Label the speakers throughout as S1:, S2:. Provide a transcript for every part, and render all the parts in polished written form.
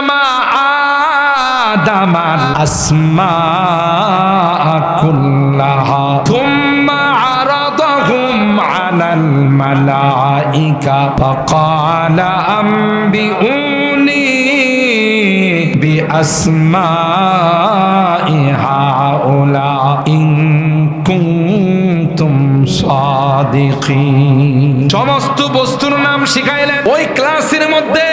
S1: আল্লামা আদামাল আসমাআ কুল্লাহা থুম্মা আরাদাহুম আলাল Malaika ফাকালা আম্বিউনি বিআসমাই হাউলা in কুনতুম সাদিকিন। সমস্ত বস্তুর নাম শিখাইলেন। ওই ক্লাসের মধ্যে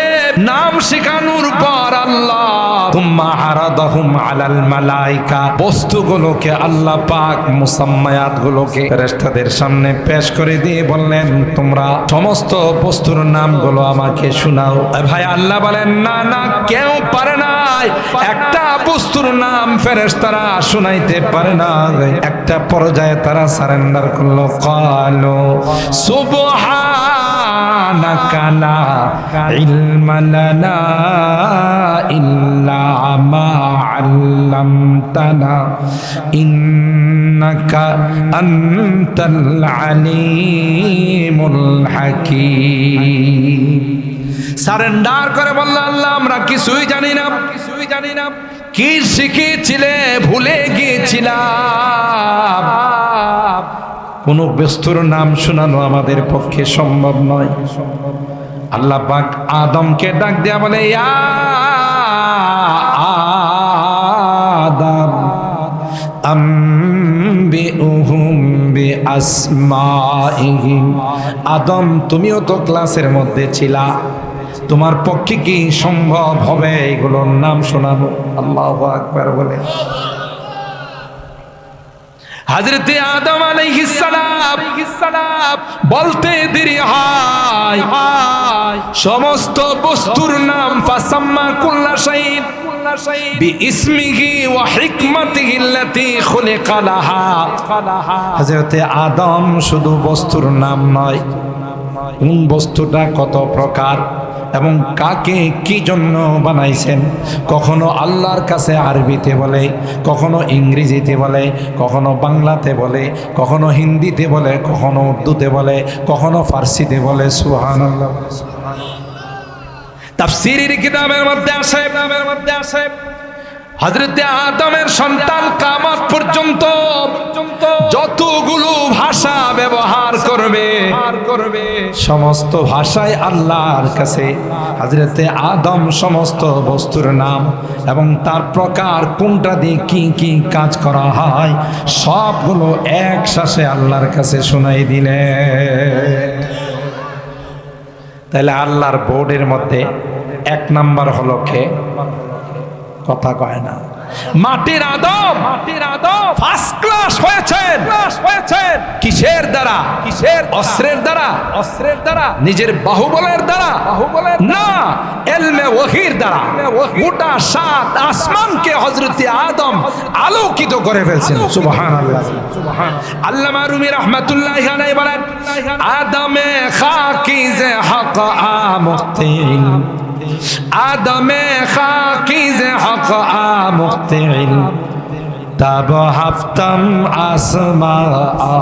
S1: নাম শেখানোর পর আল্লাহ তুম্মা আরাদাহুম আলাল মালাইকা, বস্তুগুলোকে আল্লাহ পাক মুসাম্মায়াত গুলোকে ফেরেশতাদের সামনে পেশ করে দিয়ে বললেন, তোমরা সমস্ত বস্তুর নামগুলো আমাকে শোনাও। ভাই আল্লাহ বলেন, না না, কেউ পারে না। একটা বস্তুর নাম ফেরেশতারা শোনাইতে পারে না। একটা পর্যায়ে তারা সারেন্ডার করলো। ক্বালু সুবহানাকা লা ইলমা লানা ইল্লা মা আল্লামতানা ইন্নাকা আনতাল আলিমুল হাকীম। সারেন্ডার করে বলল, আল্লাহ আমরা কিছুই জানি না, কিছুই জানি না। কি শিখেছিলে ভুলে গিয়েছিলাম। কোন বস্তুর নাম শোনানো আমাদের পক্ষে সম্ভব নয়। আল্লাহ পাক আদমকে ডাক দেয়া বলে, ইয়া আদম আম্বিউহুম বিআসমাইহিম। আদম, তুমিও তো ক্লাসের মধ্যে ছিলা, তোমার পক্ষে কি সম্ভব হবে এগুলোর নাম শোনানো? আল্লাহু আকবার বলে। হযরতে আদম আলাইহিস সালাম বলতে দেরি হয়, সমস্ত বস্তুর নাম ফাসাম্মা কুল্লা শাইইন বিইসমিহি ওয়া হিকমাতিহি আল্লাতী খুলিকা লাহা। হযরতে আদম শুধু বস্তুর নাম নয়, কোন বস্তুটা কত প্রকার এবং কাকে কি জন্য বানাইছেন, কখনো আল্লাহর কাছে আরবিতে বলে, কখনো ইংরেজিতে বলে, কখনো বাংলাতে বলে, কখনো হিন্দিতে বলে, কখনো উর্দুতে বলে, কখনো ফার্সিতে বলে। সুবহানাল্লাহ। তাফসীরের কিতাবের মধ্যে আসে হযরতে আদমের সন্তান কিয়ামত পর্যন্ত যতগুলো ভাষা ব্যবহার করবে সমস্ত ভাষায় আল্লাহর কাছে হযরতে আদম সমস্ত বস্তুর নাম এবং তার প্রকার, কোনটা দিয়ে কি কি কাজ করা হয় সবগুলো এক শ্বাসে আল্লাহর কাছে শোনাই দিলেন। তাহলে আল্লাহর বোর্ডের মধ্যে এক নাম্বার হলো কে? কথা কয় না। মাটির আদম ফার্স্ট ক্লাস হয়েছেন। কিসের দ্বারা? অস্ত্রের দ্বারা, নিজের বাহুবলের দ্বারা না, ইলমে ওহীর দ্বারা। গোটা সাত আসমানকে হযরতে আদম আলোকিত করে ফেলছেন। সুবহানাল্লাহ। আল্লামা রুমি রাহমাতুল্লাহি আলাইহি বলেন, আদমে খাকিজে হক আমুক্তিল, আদমে খাকিজে হক আমুক্তিল, তব হাফতম আসমা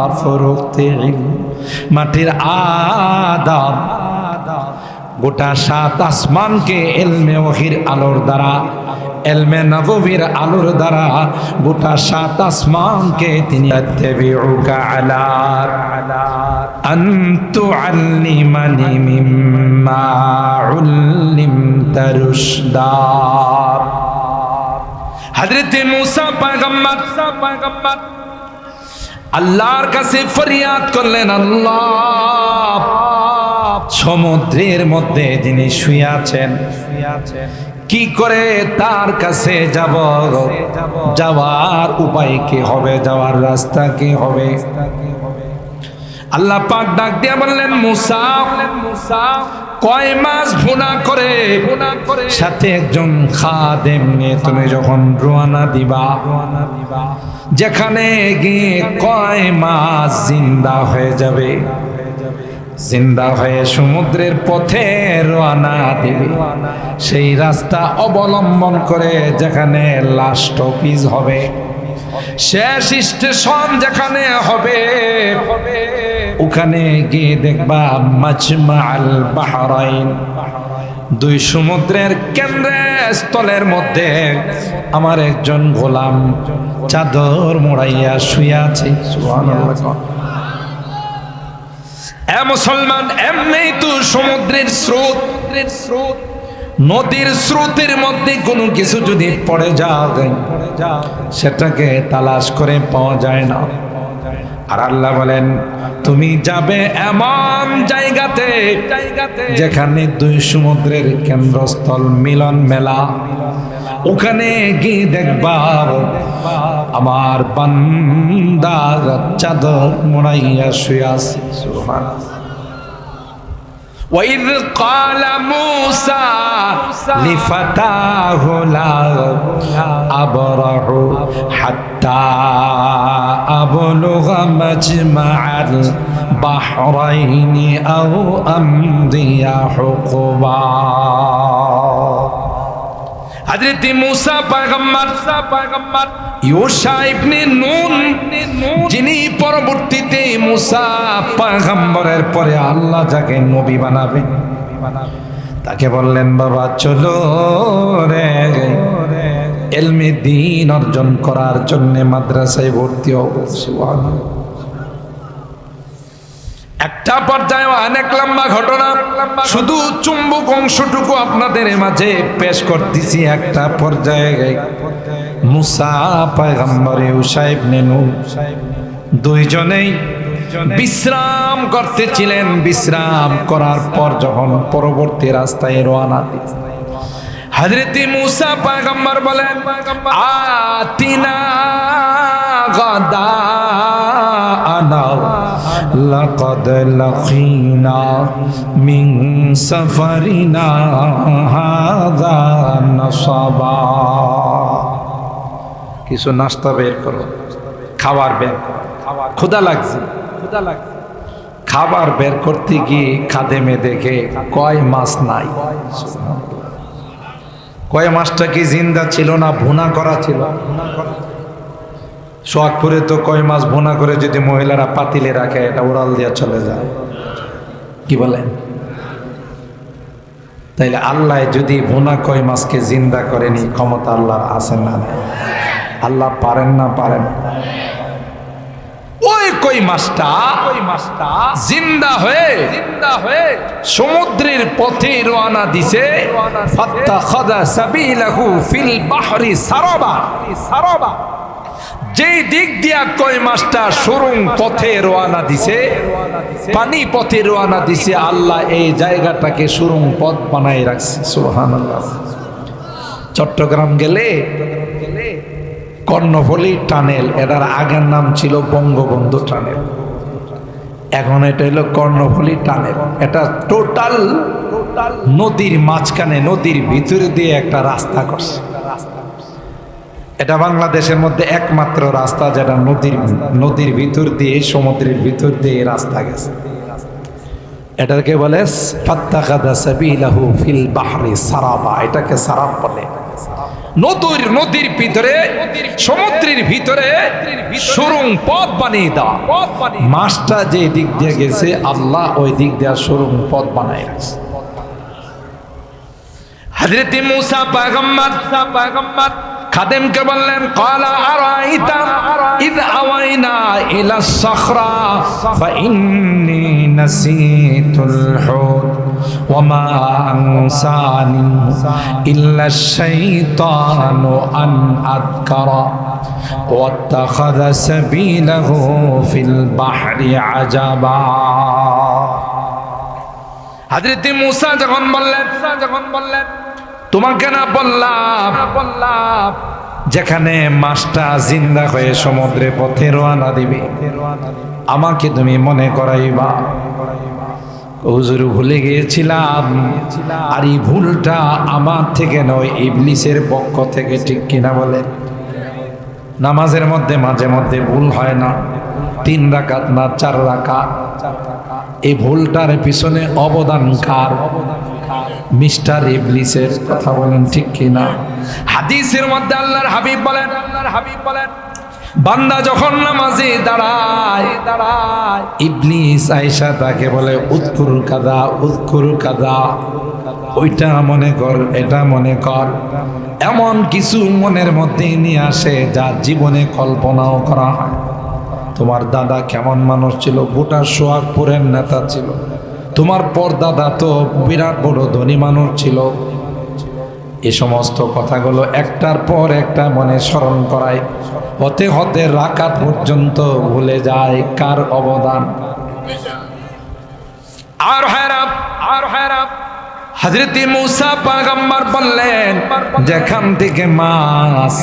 S1: আফরুক্তিল। মাটির আদম গোটা সাত আসমানকে ইলমে ওহীর আলোর দ্বারা, ইলমে নববীর আলোর দ্বারা গোটা সাত আসমানকে তিনি আত্তাবিউকা আলা আন তুআল্লিমানি মিম্মা উল্লিমতা রুশদা। হযরতে মুসা পয়গম্বর আল্লাহর কাছে ফরিয়াদ করলেন, আল্লাহ সমুদ্রের মধ্যে যিনি শুয়ে আছেন, কি করে তার কাছে যাব? যাওয়ার উপায় কি হবে? যাওয়ার রাস্তা কি হবে? আল্লাহ পাক ডাক দিয়ে বললেন, মুসা কয় মাস ভুনা করে সাথে একজন খাদেম নিয়ে তুমি যখন রওনা দিবা, যেখানে গিয়ে কয় মাস জিন্দা হয়ে যাবে, জিন্দা হয়ে সমুদ্রের পথে রওনা দিবে, সেই রাস্তা অবলম্বন করে যেখানে লাস্ট অফিস হবে, শেষ স্টেশন যেখানে হবে, ওখানে গিয়ে দেখবা মাজমা আল বাহরাইন, দুই সমুদ্রের কেন্দ্রে স্থলের মধ্যে আমার একজন গোলাম চাদর মোড়াইয়া শুয়ে আছে। সুবহানাল্লাহ। এ মুসলমান, এমনি তো সমুদ্রের স্রোত, নদীর স্রোতের মধ্যে কোনো কিছু যদি পড়ে যায় সেটাকে তালাশ করে পাওয়া যায় না। আর আল্লাহ বলেন তুমি যাবে এমন জায়গাতে যেখানে দুই সমুদ্রের কেন্দ্রস্থল মিলন মেলা, ওখানে গিয়ে দেখবা আমার বান্দা চাদর মোড়াইয়া শুয়ে আছে। সুবহানাল্লাহ। وَإِذْ قَالَ مُوسَى لِفَتَاهُ لَا أَبْرَحُ حَتَّى أَبْلُغَ مَجْمَعَ الْبَحْرَيْنِ أَوْ أَمْضِيَ حُقُبًا। হযরত মূসা পয়গম্বর ইউশা ইবনে নুন, যিনি পরবর্তীতে মূসা পয়গম্বরের পরে আল্লাহ যাকে নবী বানাবে, তাকে বললেন বাবা চলো রে ইলমে দ্বীন অর্জন করার জন্য মাদ্রাসায় ভর্তি হও। সুবহানাল্লাহ। একটা পর্যায়ে অনেক লম্বা ঘটনা, শুধু চুম্বক অংশটুকু আপনাদের মাঝে পেশ করতেছি। একটা পর্যায়ে মূসা পয়গম্বর ইউশা ইবনে নুন দুইজনেই বিশ্রাম করতেছিলেন। বিশ্রাম করার পর যখন পরবর্তী রাস্তায় রওনা দিলেন, হযরত মূসা পয়গম্বর বলেন আতিনা গাদা আনা লাকাদ লাকিনা মিন সাফারিনা হাযা নাসাবা। কিছু নাস্তা বের করো, খাবার বের করো, ক্ষুধা লাগছে। খাবার বের করতে গিয়ে খাদেমে দেখে কয় মাছ নাই। কয় মাছটা কি জিন্দা ছিল না ভুনা করা ছিল? সোহাগপুরে তো কয় মাছ ভুনা করে যদি মহিলারা পাতিলে রাখে এটা ওরাল দিয়া চলে যায়। কি বলেন? তাইলে আল্লাহ যদি ভুনা কয় মাছকে জিন্দা করেনি, ক্ষমতা আল্লাহর আছে না? আল্লাহ পারেন না? পারেন। ওই কই মাছটা জিন্দা হয়ে সমুদ্রের পথে রওনা দিছে। ফাত্তাখাযা সাবিলাহু ফিল বাহরি সারাবা। যেই দিক দিয়া কই মাছটা সুরুং পথে রওনা দিছে, পানি পথে রওনা দিছে, আল্লাহ এই জায়গাটাকে সুরুং পথ বানাই রাখছে। সুবহানাল্লাহ। চট্টগ্রাম গেলে কর্ণফুলী টানেল, এটার আগের নাম ছিল বঙ্গবন্ধু টানেল, এখন এটা হলো কর্ণফুলী টানেল। এটা টোটাল নদীর মাঝখানে, নদীর ভিতরে দিয়ে একটা রাস্তা করছে। এটা বাংলাদেশের মধ্যে একমাত্র রাস্তা যেটা নদীর ভিতর দিয়ে, সমুদ্রের ভিতর দিয়ে রাস্তা গেছে। এটাকে বলে ফাত্তাখাযা সাবিলাহু ফিল বাহরি সারাবা। এটাকে সারাব বলে। নদীর ভিতরে, সমুদ্রের ভিতরে সুরুং পথ বানিয়ে দেওয়া। মাছটা যে দিক দিয়ে গেছে আল্লাহ ওই দিক দিয়ে সুরুং পথ বানাই রাখছে। হযরত মূসা পয়গম্বর খাদেমকে বললেন ক্বালা আরাইতা ইয আওয়াইনা ইলা সাখরা ফাইন্নী নাসিতুল হুদ ওয়া মা আনসানি ইল্লা শাইতানু আন আযকারা ওয়াত্তাখাযা সাবিলাহু ফিল বাহরি আজাবা। হযরত মূসা যখন বললেন তোমাকে না বললাম যেখানে মাছটা জিন্দা হয়ে সমুদ্রে পথে রওনা দিবে, আমাকে তুমি মনে করাইবা। হুজুর ভুলে গিয়েছিলাম, আর এই ভুলটা আমার থেকে নয়, ইবলিসের পক্ষ থেকে। ঠিক কিনা বলেন? নামাজের মধ্যে মাঝে মধ্যে ভুল হয় না? 3 রাকাত না 4 রাকাত। এই ভুলটার পিছনে অবদান কার? মিস্টার ইবলিসের। কথা বলেন ঠিক কিনা? হাদিসের মধ্যে আল্লাহর হাবিব বলেন বান্দা যখন নামাজে দাঁড়ায় ইবলিস আয়েশা তাকে বলে উযকুর কাযা। ওইটা মনে কর, এটা মনে কর, এমন কিছু মনের মধ্যে নিয়ে আসে যা জীবনে কল্পনাও করা হয়। তোমার দাদা কেমন মানুষ ছিল, গোটা সোহাগপুরের নেতা ছিল। তোমার পরদাদা তো বিরাট বড় ধনী মানুষ ছিল। এই সমস্ত কথাগুলো একটার পর একটা মনে স্মরণ করায়, হতে হতে রাকাত পর্যন্ত ভুলে যায় কার অবদান। আর হেরাপ হযরত মূসা পয়গম্বর বললেন, যেখান থেকে মাছ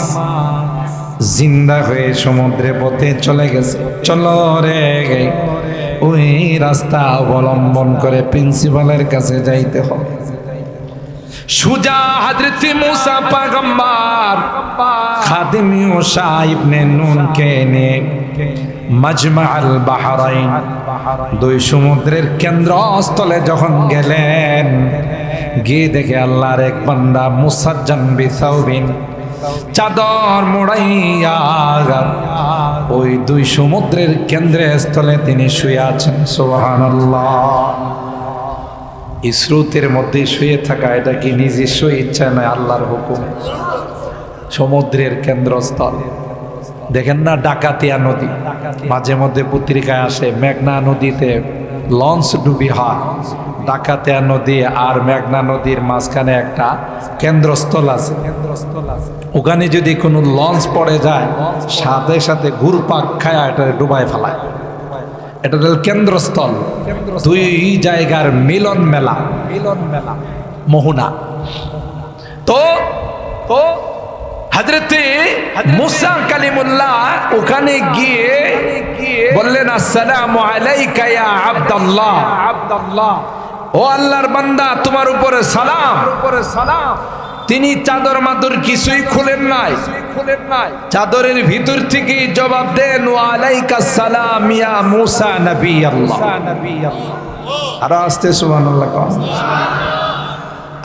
S1: জিন্দা হয়ে সমুদ্রে পথে চলে গেছে, চলো রে ওই রাস্তা অবলম্বন করে প্রিন্সিপালের কাছে যাইতে হবে। সুজা হযরত মূসা পয়গম্বর খাদিম ইউশা ইবনে নুনকে নিয়ে মাজমা আল বাহরাইন, দুই সমুদ্রের কেন্দ্রস্থলে যখন গেলেন, গিয়ে দেখে আল্লাহর এক বান্দা মুসাজ্জান বিসাউবিন, চাদর মোড়াইয়া ওই দুই সমুদ্রের কেন্দ্রস্থলে তিনি শুয়ে আছেন। সুবহানাল্লাহ। স্রোতের মধ্যে শুয়ে থাকা এটা কি নিজস্ব ইচ্ছা নয়, আল্লাহর হুকুম। সমুদ্রের কেন্দ্রস্থল দেখেন না, ডাকাতিয়া নদী, মাঝে মধ্যে পত্রিকায় আসে মেঘনা নদীতে লঞ্চ ডুবি হয়। ডাকাতিয়া নদী আর মেঘনা নদীর মাঝখানে একটা কেন্দ্রস্থল আছে। ওখানে যদি কোনো লঞ্চ পড়ে যায়, সাথে সাথে ঘুরপাক খায় এটা ডুবাই ফেলায়। এটা হল কেন্দ্রস্থল, দুই জায়গার মিলন মেলা, মোহনা। তো হযরতে মূসা কালিমুল্লাহ ওখানে গিয়ে বললেন, আসসালামু আলাইকা ইয়া আব্দুল্লাহ, ও আল্লাহর বান্দা তোমার উপরে সালাম। তিনি চাদর মাদর কিছুই খুলেন নাই, চাদরের ভিতর থেকে জবাব দেন, ওয়া আলাইকাস সালাম ইয়া মূসা নবী আল্লাহ। আর আস্তে সুবহানাল্লাহ কও।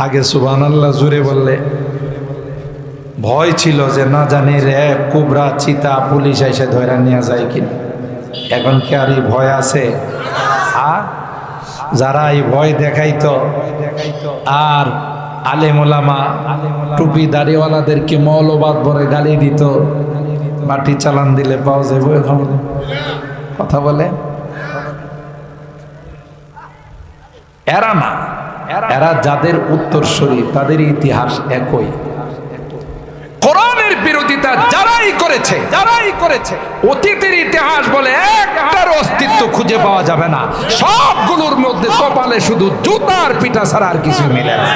S1: আগে সুবহানাল্লাহ জোরে বললে ভয় ছিল যে না জানি র্যাব, কোবরা, চিতা, পুলিশ এসে ধরে নিয়ে যায় কিনা। এখন কি আর এই ভয় আছে? যারা এই ভয় দেখাইতো আর আলেম ওলামা টুপি দাড়িওয়ালাদেরকে মৌলবাদ বলে গালি দিত, মাটি চালান দিলে পাওয়া যাবে কথা বলে, এরা না, এরা যাদের উত্তরসূরি তাদের ইতিহাস একই। কোরআনের বিরোধিতা যারাই করেছে অতীতের ইতিহাস বলে একটার অস্তিত্ব খুঁজে পাওয়া যাবে না। সবগুলোর মধ্যে কপালে শুধু জুতার পিটা ছাড়া আর কিছু মিলে না।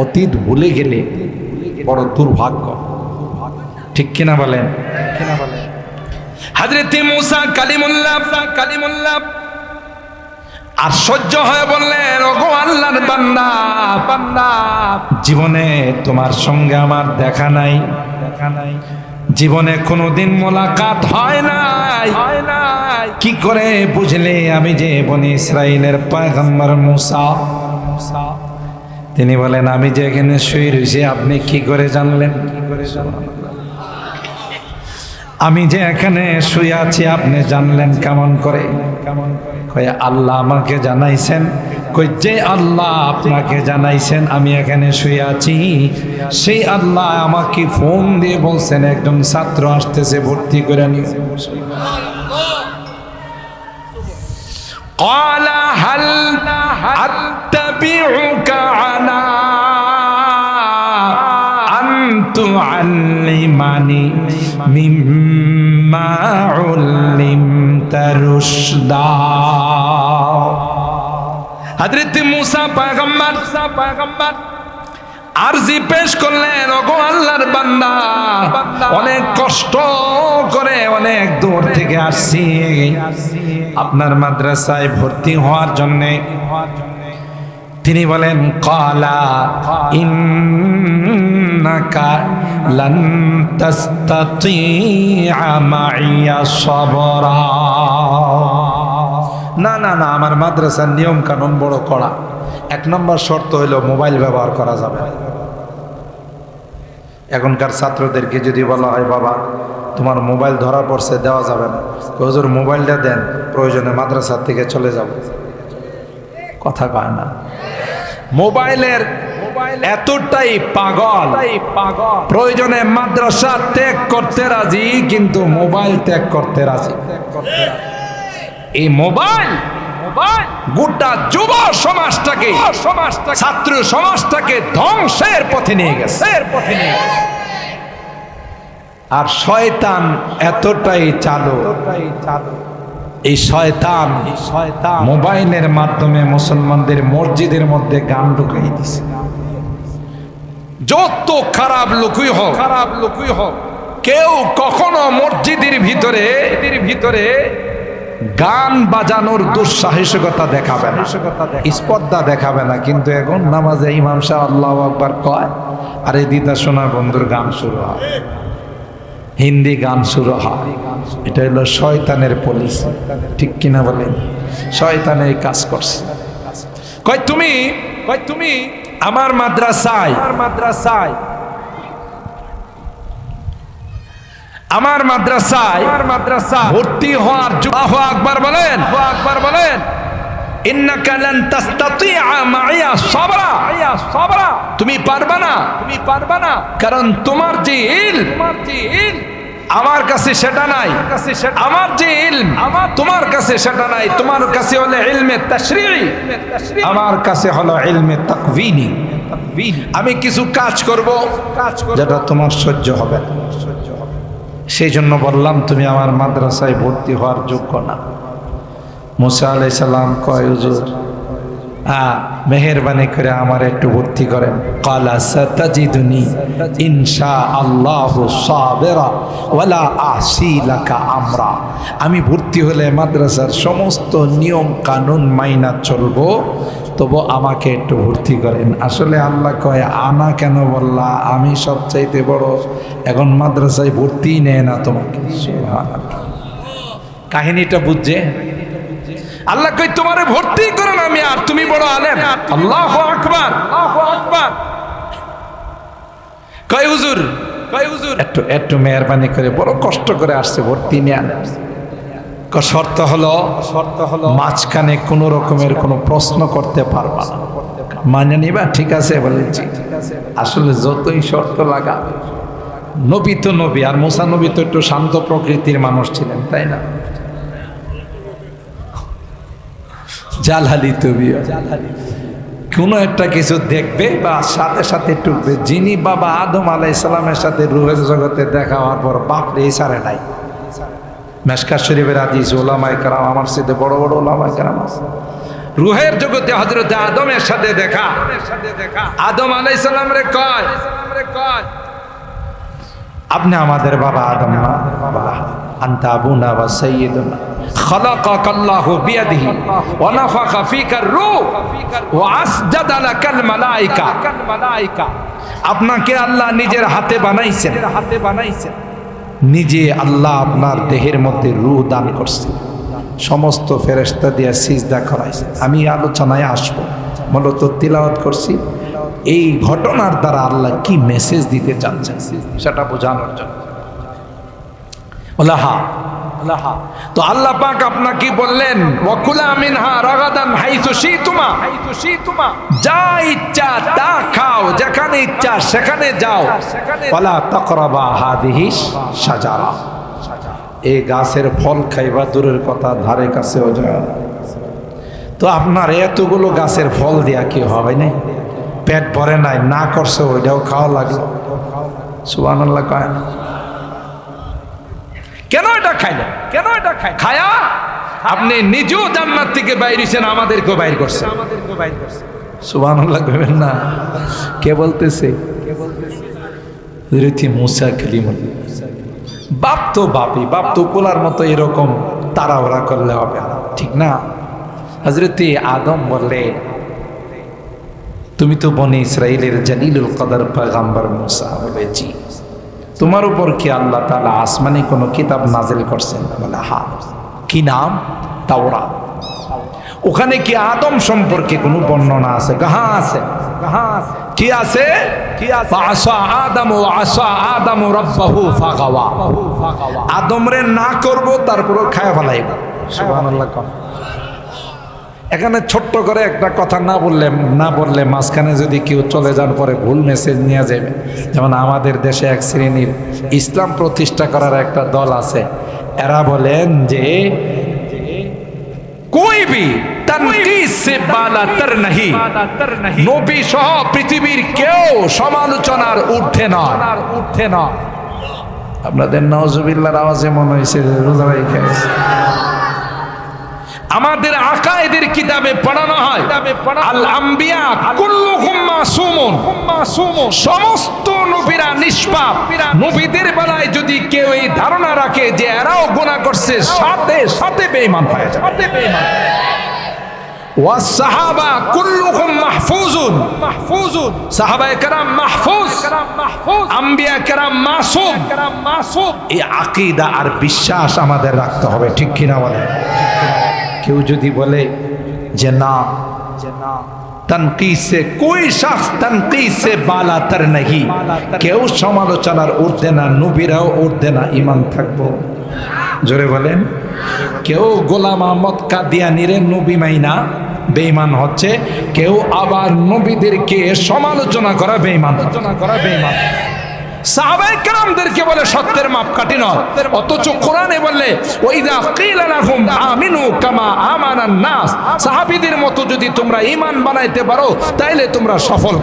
S1: অতীত ভুলে গেলে বড় দুর্ভাগ্য, ঠিক কিনা বলেন? হযরত মূসা কালিমুল্লাহ আশ্চর্য হয়ে বললেন, ওগো আল্লাহর বান্দা, জীবনে তোমার সঙ্গে আমার দেখা নাই, জীবনে কোনোদিন মোলাকাত হয় নাই, কি করে বুঝলে আমি যে বনি ইসরাইলের পয়গম্বর মূসা? তিনি বলেন, আমি যে এখানে শুয়ে রয়েছি আপনি কি করে জানলেন? আমি যে এখানে শুয়ে আছি আপনি জানলেন কেমন করে? কয় আল্লাহ আমাকে জানাইছেন। কই যে আল্লাহ আপনাকে জানাইছেন আমি এখানে শুয়ে আছি, সেই আল্লাহ আমাকে ফোন দিয়ে বলছেন একজন ছাত্র আসতেছে, ভর্তি করে নিও। قال هل أتبعك على أن تعلمني مما علمت رشدا। হযরত মূসা পয়গম্বর আরজি পেশ করলেন, ওগো আল্লাহর বান্দা, অনেক কষ্ট করে অনেক দূর থেকে আসছি আপনার মাদ্রাসায় ভর্তি হওয়ার জন্য। তিনি বলেন, ক্বালা ইন্নাকা লান তাসতাতিআ মাইয়া সাবরা। না না না, আমার মাদ্রাসার নিয়ম কানুন বড় কড়া। এক নম্বর শর্ত হইল মোবাইল ব্যবহার করা যাবে। এখনকার ছাত্রদেরকে যদি বলা হয়, বাবা তোমার মোবাইল ধরা পড়ছে, দেওয়া যাবে না। হুজুর মোবাইলটা দেন, প্রয়োজনে মাদ্রাসার থেকে চলে যাব। কথা কয় না। মোবাইলের এতটাই পাগল, প্রয়োজনে মাদ্রাসা ত্যাগ করতে রাজি, কিন্তু মোবাইল ত্যাগ করতে রাজি। এই মোবাইল গোটা যুব সমাজটাকে, ছাত্র সমাজটাকে ধ্বংসের পথে নিয়ে গেছে। আর শয়তান এতটাই চালু, এই শয়তান মোবাইলের মাধ্যমে মুসলমানদের মসজিদের মধ্যে গান ঢুকাই দিছে। যত খারাপ লোকই হোক, কেউ কখনো মসজিদের ভিতরে গান বাজানোর দুঃসাহসিকতা দেখাবে না, স্পর্ধা দেখাবে না। কিন্তু এখন নামাজে ইমাম সাহেব আল্লাহু আকবার কয়, আরে দিদা শোনা বন্ধুর গান শুরু হয়, হিন্দি গান শুরু হয়। এটা হলো শয়তানের পলিসি, ঠিক কিনা বলেন? শয়তানের কাজ করছে। কয় তুমি আমার মাদ্রাসায় ভর্তি হওয়ার আল্লাহু আকবার বলেন। ইন্নাকা লান তাস্তাতিআ মাইয়া সাবরা, তুমি পারবা না, কারণ তোমার যে ইলম আমার কাছে সেটা নাই, আমার যে ইলম তোমার কাছে সেটা নাই। তোমার কাছে হলো ইলমে তাশরীঈ, আমার কাছে হলো ইলমে তাকওয়িনি। আমি কিছু কাজ করব যেটা তোমার সহ্য হবে না। সেই জন্য বললাম তুমি আমার মাদ্রাসায় ভর্তি হওয়ার যোগ্য না। মুসা আলাইহিস সালাম কয়, হুজুর মেহেরবানি করে আমার একটু ভর্তি করেন। ক্বালা সাতাজিদুনি ইনশাআল্লাহু সাবিরা ওয়ালা আসি লাকা আমরা। আমি ভর্তি হলে মাদ্রাসার সমস্ত নিয়ম কানুন মাইনা চলবো, তবু আমাকে একটু ভর্তি করেন। আসলে আল্লাহ কয়, আনা কেন বললা? আমি সবচাইতে বড়, এখন মাদ্রাসায় ভর্তি নেয় না তোমাকে। সুবহানাল্লাহ, কাহিনীটা বুঝছে? আল্লাহ কই তোমারে ভর্তি করেন আমি, আর তুমি বড় আলেম। আল্লাহু আকবার। কয় হুজুর একটু মেহেরবানি করে, বড় কষ্ট করে আসছে, ভর্তি নিয়ে আনেন। শর্ত হলো মাঝখানে কোনো রকমের কোনো প্রশ্ন করতে পারবা না। মানে নিবা? ঠিক আছে বলেছি। আসলে যতই শর্ত লাগা, নবী তো নবী, আর মুসা নবী তো একটু শান্ত প্রকৃতির মানুষ ছিলেন, তাই না? জালালি তবি কোনো একটা কিছু দেখবে বা সাথে সাথে টুকবে। যিনি বাবা আদম আলাইহিস সালামের সাথে রূহের জগতে দেখা হওয়ার পর বাপরে এই সারে নাই। মেশকাত শরীফের হাদিস, ওলামায়ে কেরাম, আমার সাথে বড় বড় ওলামায়ে কেরাম আছে, রূহের জগতে হযরত আদমের সাথে দেখা। আদম আলাইহিস সালাম রে কয়, আপনি আমাদের বাবা আদম না? আনতা আবুনা ওয়া সাইয়্যিদুনা খালাকাকাল্লাহু বিয়াদিহি ওয়া নাফাখা ফিকার রূহ ওয়া আসজাদা লাকাল মালায়েকা। আপনাকে আল্লাহ নিজের হাতে বানাইছেন, নিজে আল্লাহ আপনার দেহের মধ্যে রূহ দান করছে, সমস্ত ফেরেশতা দিয়ে সিজদা করাইছে। আমি আলোচনায় আসবো, মূলত তিলাওয়াত করছি। এই ঘটনার দ্বারা আল্লাহ কি মেসেজ দিতে চাচ্ছেন সেটা বোঝানোর জন্য। তো আল্লাহ পাক আপনাকে বললেন, ওয়াকুলা মিনহা রাগাদান হাইসু শিতুমা, যা ইচ্ছা তা খাও, যেখানে ইচ্ছা সেখানে যাও। ওয়ালা তাকরাবা হাদিহিস শাজারা, এই গাছের ফল খাইবা দূরের কথা, ধারে কাছেও যায় না। তো আপনার এতগুলো গাছের ফল দিয়া কি হবে না? পেট ভরে নাই, না করছে ওইটাও খাওয়া লাগলো। সুবহানাল্লাহ কয় কেন এটা খাইলেন? খায়া আপনি নিজেও জান্নাত থেকে বাইরেছেন, আমাদেরকেও বাইর করছেন। সুবহানাল্লাহ কইবেন না? কে বলতেছে? হযরত মুসা কালিমুল্লাহ। বাপ তো কোলার মতো এরকম তাড়াহুড়া করলে হবে না, ঠিক না? হযরত আদম বললে, তুমি তো বনি ইসরাইলের জালিলুল কদর পয়গম্বর মুসা। বলে, জি। তোমার উপর কি আল্লাহ তাআলা আসমানি কোনো কিতাব নাজিল করছেন? বলে, হ্যাঁ। কি নাম? তাওরাত। ওখানে কি আদম সম্পর্কে কোনো বর্ণনা আছে? হ্যাঁ আছে। কি আছে? ফাআসা আদম ওয়া আসা আদম রাব্বাহু ফাগাওয়া। আদমরে না করব, তারপরও খায় ফেলাইব। সুবহানাল্লাহ। এখানে ছোট্ট করে একটা কথা না বললে মাঝখানে যদি কেউ চলে যান পরে ভুল মেসেজ নিয়ে যাবে। যেমন আমাদের দেশে এক শ্রেণীর ইসলাম প্রতিষ্ঠা করার একটা দল আছে, এরা বলেন যে कोई भी तनकीस से बालातर नहीं, নবী সহ পৃথিবীর কেউ সমালোচনার ঊর্ধ্বে নয়। আপনাদের নাউজুবিল্লাহর আওয়াজে মনে হয়েছে রোজা ভাই খেয়েছে। আমাদের আকায়েদের কিতাবে পড়ানো হয় আল আম্বিয়া কুল্লুহুম মাসুমুন, সমস্ত নবীরা নিষ্পাপ। নবীদের বেলায় যদি কেউ এই ধারণা রাখে যে এরাও গুনাহ করছে, সাথে সাথে বেঈমান হয়ে যায়। ওয়াস সাহাবা কুল্লুহুম মাহফুজুন, সাহাবায়ে কেরাম মাহফুজ, আম্বিয়া কেরাম মাসুম। এই আকীদা আর বিশ্বাস আমাদের রাখতে হবে, ঠিক কিনা বলেন? কেউ যদি বলে যে না তনকিস সে কোই শখস তনকিস সে বালাতর नहीं, কেউ সমালোচনার ঊর্ধ্বে না, নবীরাও ঊর্ধ্বে না, ঈমান থাকবো। জোরে বলেন। কেউ গোলাম আহমদ কাদিয়ানীরে নবী মাইনা বেঈমান হচ্ছে, কেউ আবার নবীদেরকে সমালোচনা করা বেঈমান। সাহাবায়ে কেরামদেরকে বলে সত্যের মাপকাঠি নয়, অথচ কোরআনে বললে ওয়াইদা কিলা লাহুম আমিনু কামা আমানান নাস, সাহাবীদের মতো যদি তোমরা ঈমান বানাইতে পারো তাইলে তোমরা সফল।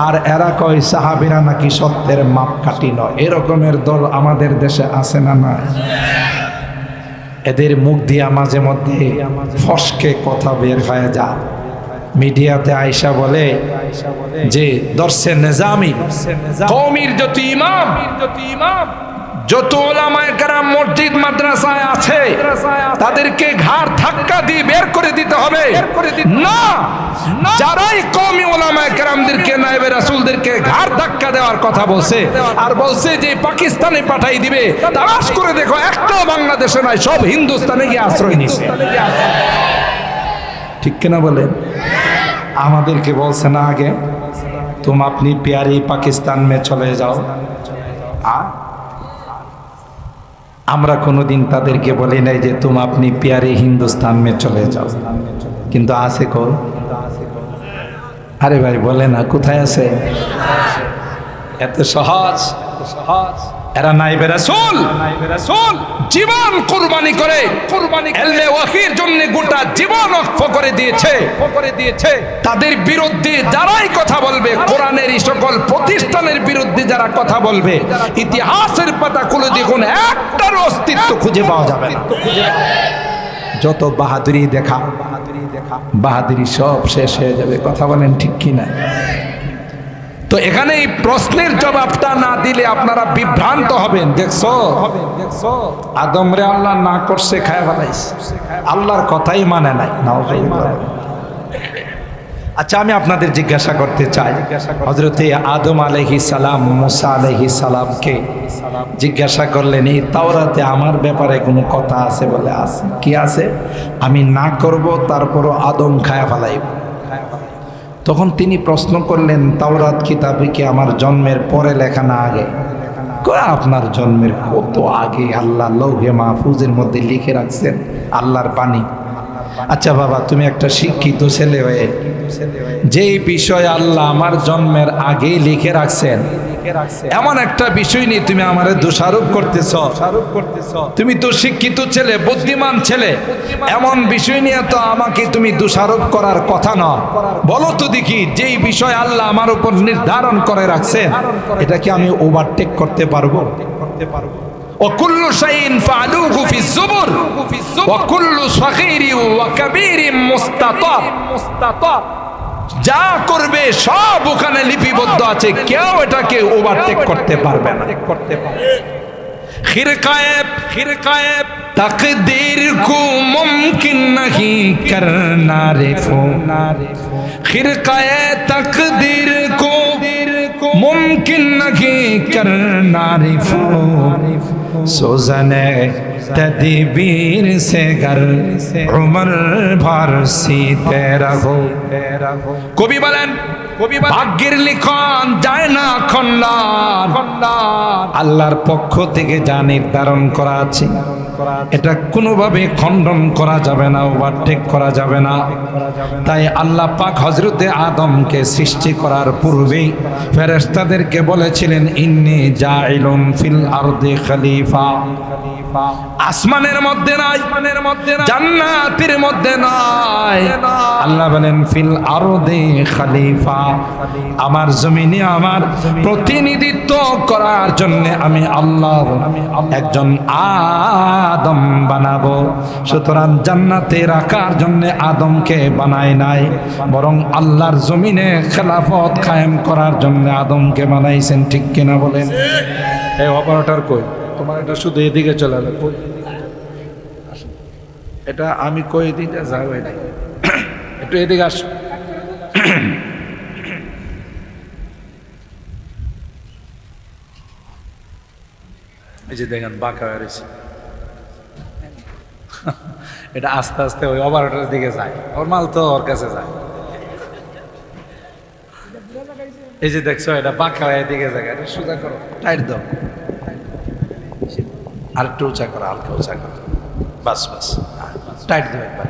S1: আর এরা কয় সাহাবীরা নাকি সত্যের মাপকাঠি নয়। এরকমের দল আমাদের দেশে আছে না? না। এদের মুখ দিয়া মাঝে মধ্যে ফসকে কথা বের হয়ে যায়। মিডিয়াতে আয়েশা বলে যে দর্শে নিজামি কওমির যত ইমাম, যত উলামায়ে কেরাম মসজিদ মাদ্রাসায় আছে তাদেরকে ঘাড় ধাক্কা দিয়ে বের করে দিতে হবে। না, যারাই কওমি উলামায়ে কেরামদেরকে নায়েবে রাসূলদেরকে ঘাড় ধাক্কা দেওয়ার কথা বলছে আর বলছে যে পাকিস্তানে পাঠাই দিবে, তালাশ করে দেখো একটাও বাংলাদেশে নাই, সব হিন্দুস্তানে গিয়ে আশ্রয় নিছে। ঠিক কিনা বলেন? আমাদেরকে বলছে না আগে तुम अपनी प्यारी पाकिस्तान में चले जाओ। আমরা কোনোদিন তাদেরকে বলি নাই যে तुम अपनी प्यारी हिंदुस्तान में चले जाओ, কিন্তু আছে কই? আরে ভাই বলে না, কোথায় আছে? এত সহজ। এরা নায়েবে রাসূল জীবন কুরবানি করে ইলমে ওয়াহির জন্য গোটা জীবন ওয়াকফ করে দিয়েছে। তাদের বিরুদ্ধে যারাই কথা বলবে, কোরআনের এই সকল প্রতিষ্ঠানের বিরুদ্ধে যারা কথা বলবে, ইতিহাসের পাতা খুলে দেখুন একটার অস্তিত্ব খুঁজে পাওয়া যাবে না। যত বাহাদুরি দেখা বাহাদুরি সব শেষ হয়ে যাবে। কথা বলেন ঠিক কিনা? তো এখানে এই প্রশ্নের জবাবটা না দিলে আপনারা বিভ্রান্ত হবেন। দেখছো আদম রে আল্লাহ না করছে খায় ফেলাইছে, আল্লাহর কথাই মানে নাই। আচ্ছা, আমি আপনাদের জিজ্ঞাসা করতে চাই, হযরতে আদম আলাইহিস সালাম মুসা আলাইহিস সালামকে জিজ্ঞাসা করলেন এই তাওরাতে আমার ব্যাপারে কোনো কথা আছে? বলে আছে। কি আছে? আমি না করব তারপরও আদম খায় ফেলাইব। তখন তিনি প্রশ্ন করলেন তাওরাত কিতাবে কি আমার জন্মের পরে লেখা না আগে? আপনার জন্মের কত আগে আল্লাহ লৌহে মাহফুজের মধ্যে লিখে রাখছেন আল্লাহর বাণী। আচ্ছা বাবা, তুমি একটা শিক্ষিত ছেলে হয়ে যেই বিষয় আল্লাহ আমার জন্মের আগেই লিখে রাখছেন, এমন একটা বিষয় নিয়ে তুমি আমারে দোষারোপ করতেছ। তুমি তো শিক্ষিত ছেলে, বুদ্ধিমান ছেলে, এমন বিষয় নিয়ে তো আমাকে তুমি দোষারোপ করার কথা না। বলো তো দেখি, যেই বিষয় আল্লাহ আমার উপর নির্ধারণ করে রাখছেন এটা কি আমি ওভারটেক করতে পারবো? وكل شيء فعلوه في الزبر وكل صغير وكبير مستطر। যা করবে সব ওখানে লিপিবদ্ধ আছে, কেউ এটাকে ওভারটেক করতে পারবে না। खिरकायब तकदीर को मुमकिन नहीं करना रे फो, खिरकाए तकदीर को मुमकिन नहीं करना रे फो, सोजने तदबीर से घर उमर भर सीते रहो। কবি বলেন ভাগ্যের লিখন যায় না খন্ডার, আল্লাহর পক্ষ থেকে যা নির্ধারণ করা আছে এটা কোনোভাবে খণ্ডন করা যাবে না, ওভারটেক করা যাবে না। তাই আল্লাহ পাক হযরতে আদমকে সৃষ্টি করার পূর্বেই ফেরেশতাদেরকে বলেছিলেন, ইন্নী জাইলুন ফিল আরদি খলিফা। আসমানের মধ্যে নাই, জান্নাতের মধ্যে নাই, আল্লাহ বলেন ফিল আরদি খলিফা। আমার জমিনে আমার প্রতিনিধিত্ব করার জন্য আমি আল্লাহ একজন আদম বানাবো। সুতরাং জান্নাতে রাখার জন্য আদমকে বানায় নাই, বরং আল্লাহর জমিনে খেলাফত কায়েম করার জন্য আদমকে বানাইছেন। ঠিক কিনা বলেন? এই অপারেটর কই? তোমার এটা শুধু এদিকে চলে গেল, এটা আমি কই দিতে যাও, একটু এদিকে আস। এই যে দেখেন বাঁকা হয়ে রয়েছে, এটা আস্তে আস্তে ওই অপারেটরের দিকে যায়, ওর মাল তো ওর কাছে যায়। এই যে দেখছো এটা বাঁকা হয়ে দিকে যায়, এটা সোজা করো, টাইট দাও, আর একটু উঁচা করো, হালকা উঁচা করো, বাস বাস, টাইট দাও একবার।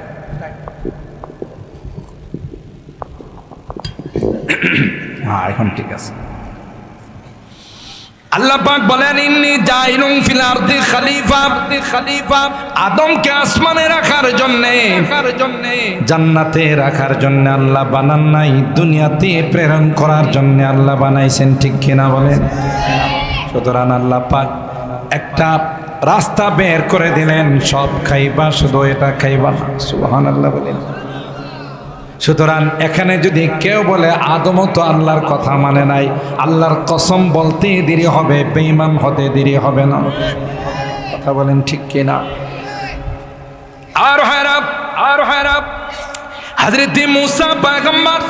S1: হ্যাঁ এখন ঠিক আছে। আল্লাহ পাক বলেন, ইন্নী জাইলুন ফিল আরদি খলিফা। আদমকে আসমানে রাখার জন্য, জান্নাতে রাখার জন্য আল্লাহ বানান নাই, দুনিয়াতে প্রেরণ করার জন্য আল্লাহ বানাইছেন। ঠিক কিনা বলেন? সুতরাং আল্লাহ পাক একটা রাস্তা বের করে দিলেন, সব খাইবা শুধু এটা খাইবা না। সুবহানাল্লাহ বলেন। সুতরাং এখানে যদি কেউ বলে আদমও তো আল্লাহর কথা মানে নাই, আল্লাহর কসম বলতে দেরি হবে, বেঈমান হতে দেরি হবে না। কথা বলেন ঠিক কিনা? আর হারাপ হযরত মুসা পয়গম্বর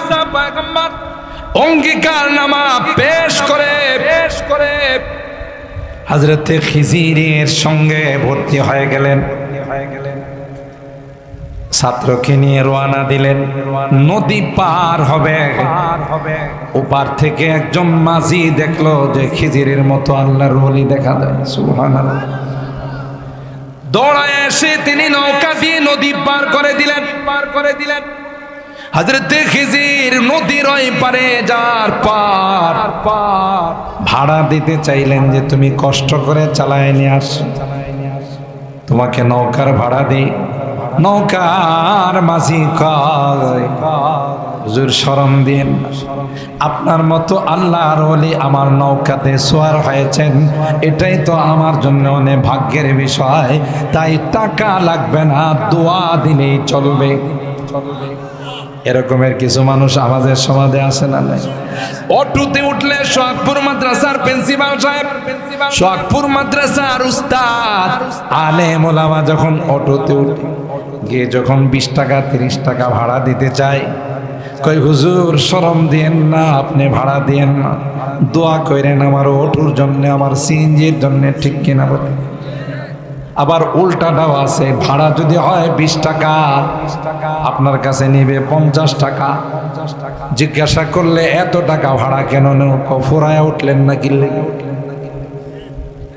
S1: অঙ্গীকারনামা পেশ করে হযরত খিজিরের সঙ্গে ভর্তি হয়ে গেলেন। ছাত্রকে নিয়ে রওনা দিলেন, নদী পার হবে। ওপার থেকে একজন মাঝি দেখলো যে খিজিরের মতো আল্লাহর ওলি দেখা যায়। সুবহানাল্লাহ। দৌড়ায় এসে তিনি নৌকা দিয়ে নদী পার করে দিলেন। হযরত খিজির নদীর ওই পারে যার পার ভাড়া দিতে চাইলেন যে তুমি কষ্ট করে চালায় নিয়ে আসো, তোমাকে নৌকার ভাড়া দিই। নৌকার মাঝি কয়, হুজুর শরম দিন, আপনার মতো আল্লাহর ওলি আমার নৌকাতে সওয়ার হয়েছেন, এটাই তো আমার জন্য অনেক ভাগ্যের বিষয়, তাই টাকা লাগবে না, দোয়া দিলেই চলবে। এরকমের কিছু মানুষ আমাদের সমাজে আসে না নাই? অটোতে উঠলে সোহাগপুর মাদ্রাসার প্রিন্সিপাল সাহেব, সোহাগপুর মাদ্রাসার উস্তাদ আলেম ওলামা যখন অটোতে উঠে গিয়ে যখন 20 টাকা 30 টাকা ভাড়া দিতে চায়, কই হুজুর শরম দিয়েন না, আপনি ভাড়া দিয়েন না, দোয়া করেন আমার অটোর জন্য, আমার সিএনজির জন্য। ঠিক কিনা বলে? আবার উল্টাটাও আছে, ভাড়া যদি হয় 20 টাকা, আপনার কাছে নিবে 50 টাকা। জিজ্ঞাসা করলে এত টাকা ভাড়া কেন নেও? ফুরায় উঠলেন না কিনলে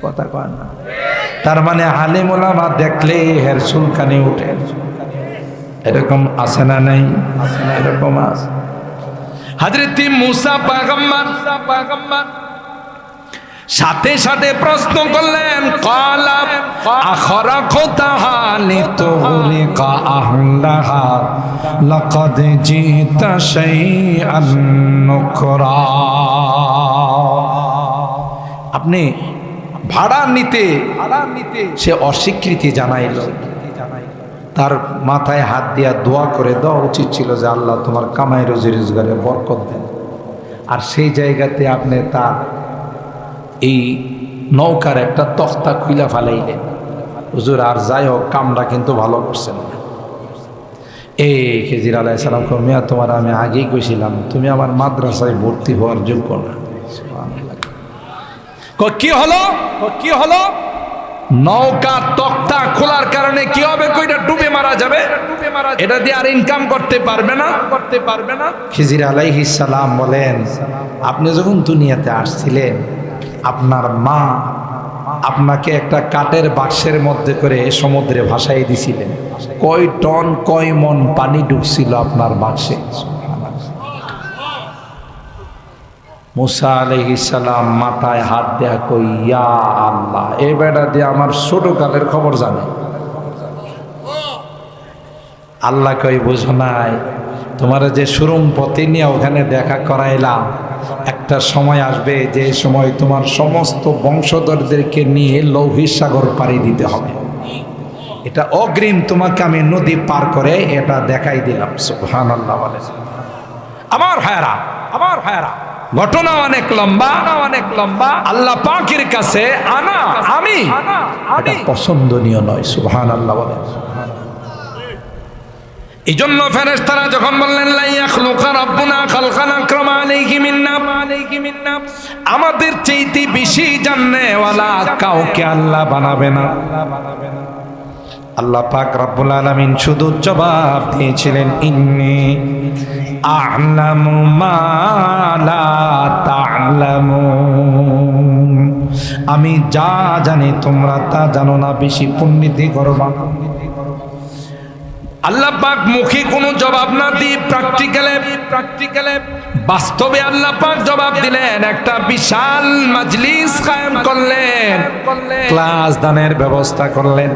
S1: কথা কয় না। তার মানে আলেম ওলামা দেখলে হের চুলকানি উঠে। এরকম আছে না নাই? এরকম আছে। হযরত মুসা পয়গম্বর সাথে সাথে প্রশ্ন করলেন, ক্বালা আখরাকতাহা লিতুগরিকা আহলাহা লাকাদ জিতা শাইআন নুকরা। আপনি ভাড়া নিতে সে অস্বীকৃতি জানাইল, তার মাথায় হাত দিয়া দোয়া করে দেওয়া উচিত ছিল যে আল্লাহ তোমার কামাই রুজি রোজগারে বরকত দেন। আর সেই জায়গাতে আপনি তার এই নৌকার একটা তক্তা খুইলা ফালাইলেন। হুজুর আর যাই হোক, কামটা কিন্তু ভালো করছেন না। এই খিজির আলাইহিস সালাম কো, মিয়া তোমার আমি আগেই কইছিলাম তুমি আমার মাদ্রাসায় ভর্তি হওয়ার যোগ্য না। কি হলো? নৌকা তক্তা খোলার কারণে কি হবে? কইটা ডুবে মারা যাবে, এটা দিয়ে আর ইনকাম করতে পারবে না। খিজির আলাইহিস সালাম বলেন, আপনি যখন দুনিয়াতে আসছিলেন আপনার মা আপনাকে একটা কাঠের বাক্সের মধ্যে করে সমুদ্রে ভাসাই দিছিলেন, কয় টন কয় মন পানি ঢুকছিল আপনার বাক্সে? মুসা আলাইহিস সালাম মাথায় হাত দেয়া কই, ইয়া আল্লাহ, এই বেটা দিয়ে আমার ছোট কালের খবর জানে। আল্লাহ কই, বুঝো নাই, তোমার যে সুরুম পথে নিয়ে ওখানে দেখা করাইলাম, একটা সময় আসবে যে সময় তোমার সমস্ত বংশধরদেরকে নিয়ে লৌহিত সাগর পাড়ি দিতে হবে। এটা অগ্রিম তোমাকে আমি নদী পার করে এটা দেখাই দিলাম। সুবহানাল্লাহ বলে। আমার ভাইরা ঘটনা অনেক লম্বা। আল্লাহ পাকের কাছে আমি পছন্দনীয় নয়। সুবহানাল্লাহ বলে। এই জন্য ফেরেশতারা যখন বললেন লা ইয়াখলুকা রাব্বুনা খালকান আকরামা আলাইহি মিন্না, আমাদের চাইতে বেশি জাননেওয়ালা কাউকে আল্লাহ বানাবে না। আল্লাহ পাক রব্বুল আলামিন শুধু জবাব দিয়েছিলেন, ইন্নী আ'লামু মা লা তা'লামুন, আমি যা জানি তোমরা তা জানো না, বেশি পণ্ডিতি করবা। আল্লাহ পাক মুখে কোনো জবাব না দিয়ে প্র্যাকটিক্যালে বাস্তবে আল্লাহ পাক জবাব দিলেন। একটা বিশাল মাজলিস কায়েম করলেন, ক্লাস দানের ব্যবস্থা করলেন,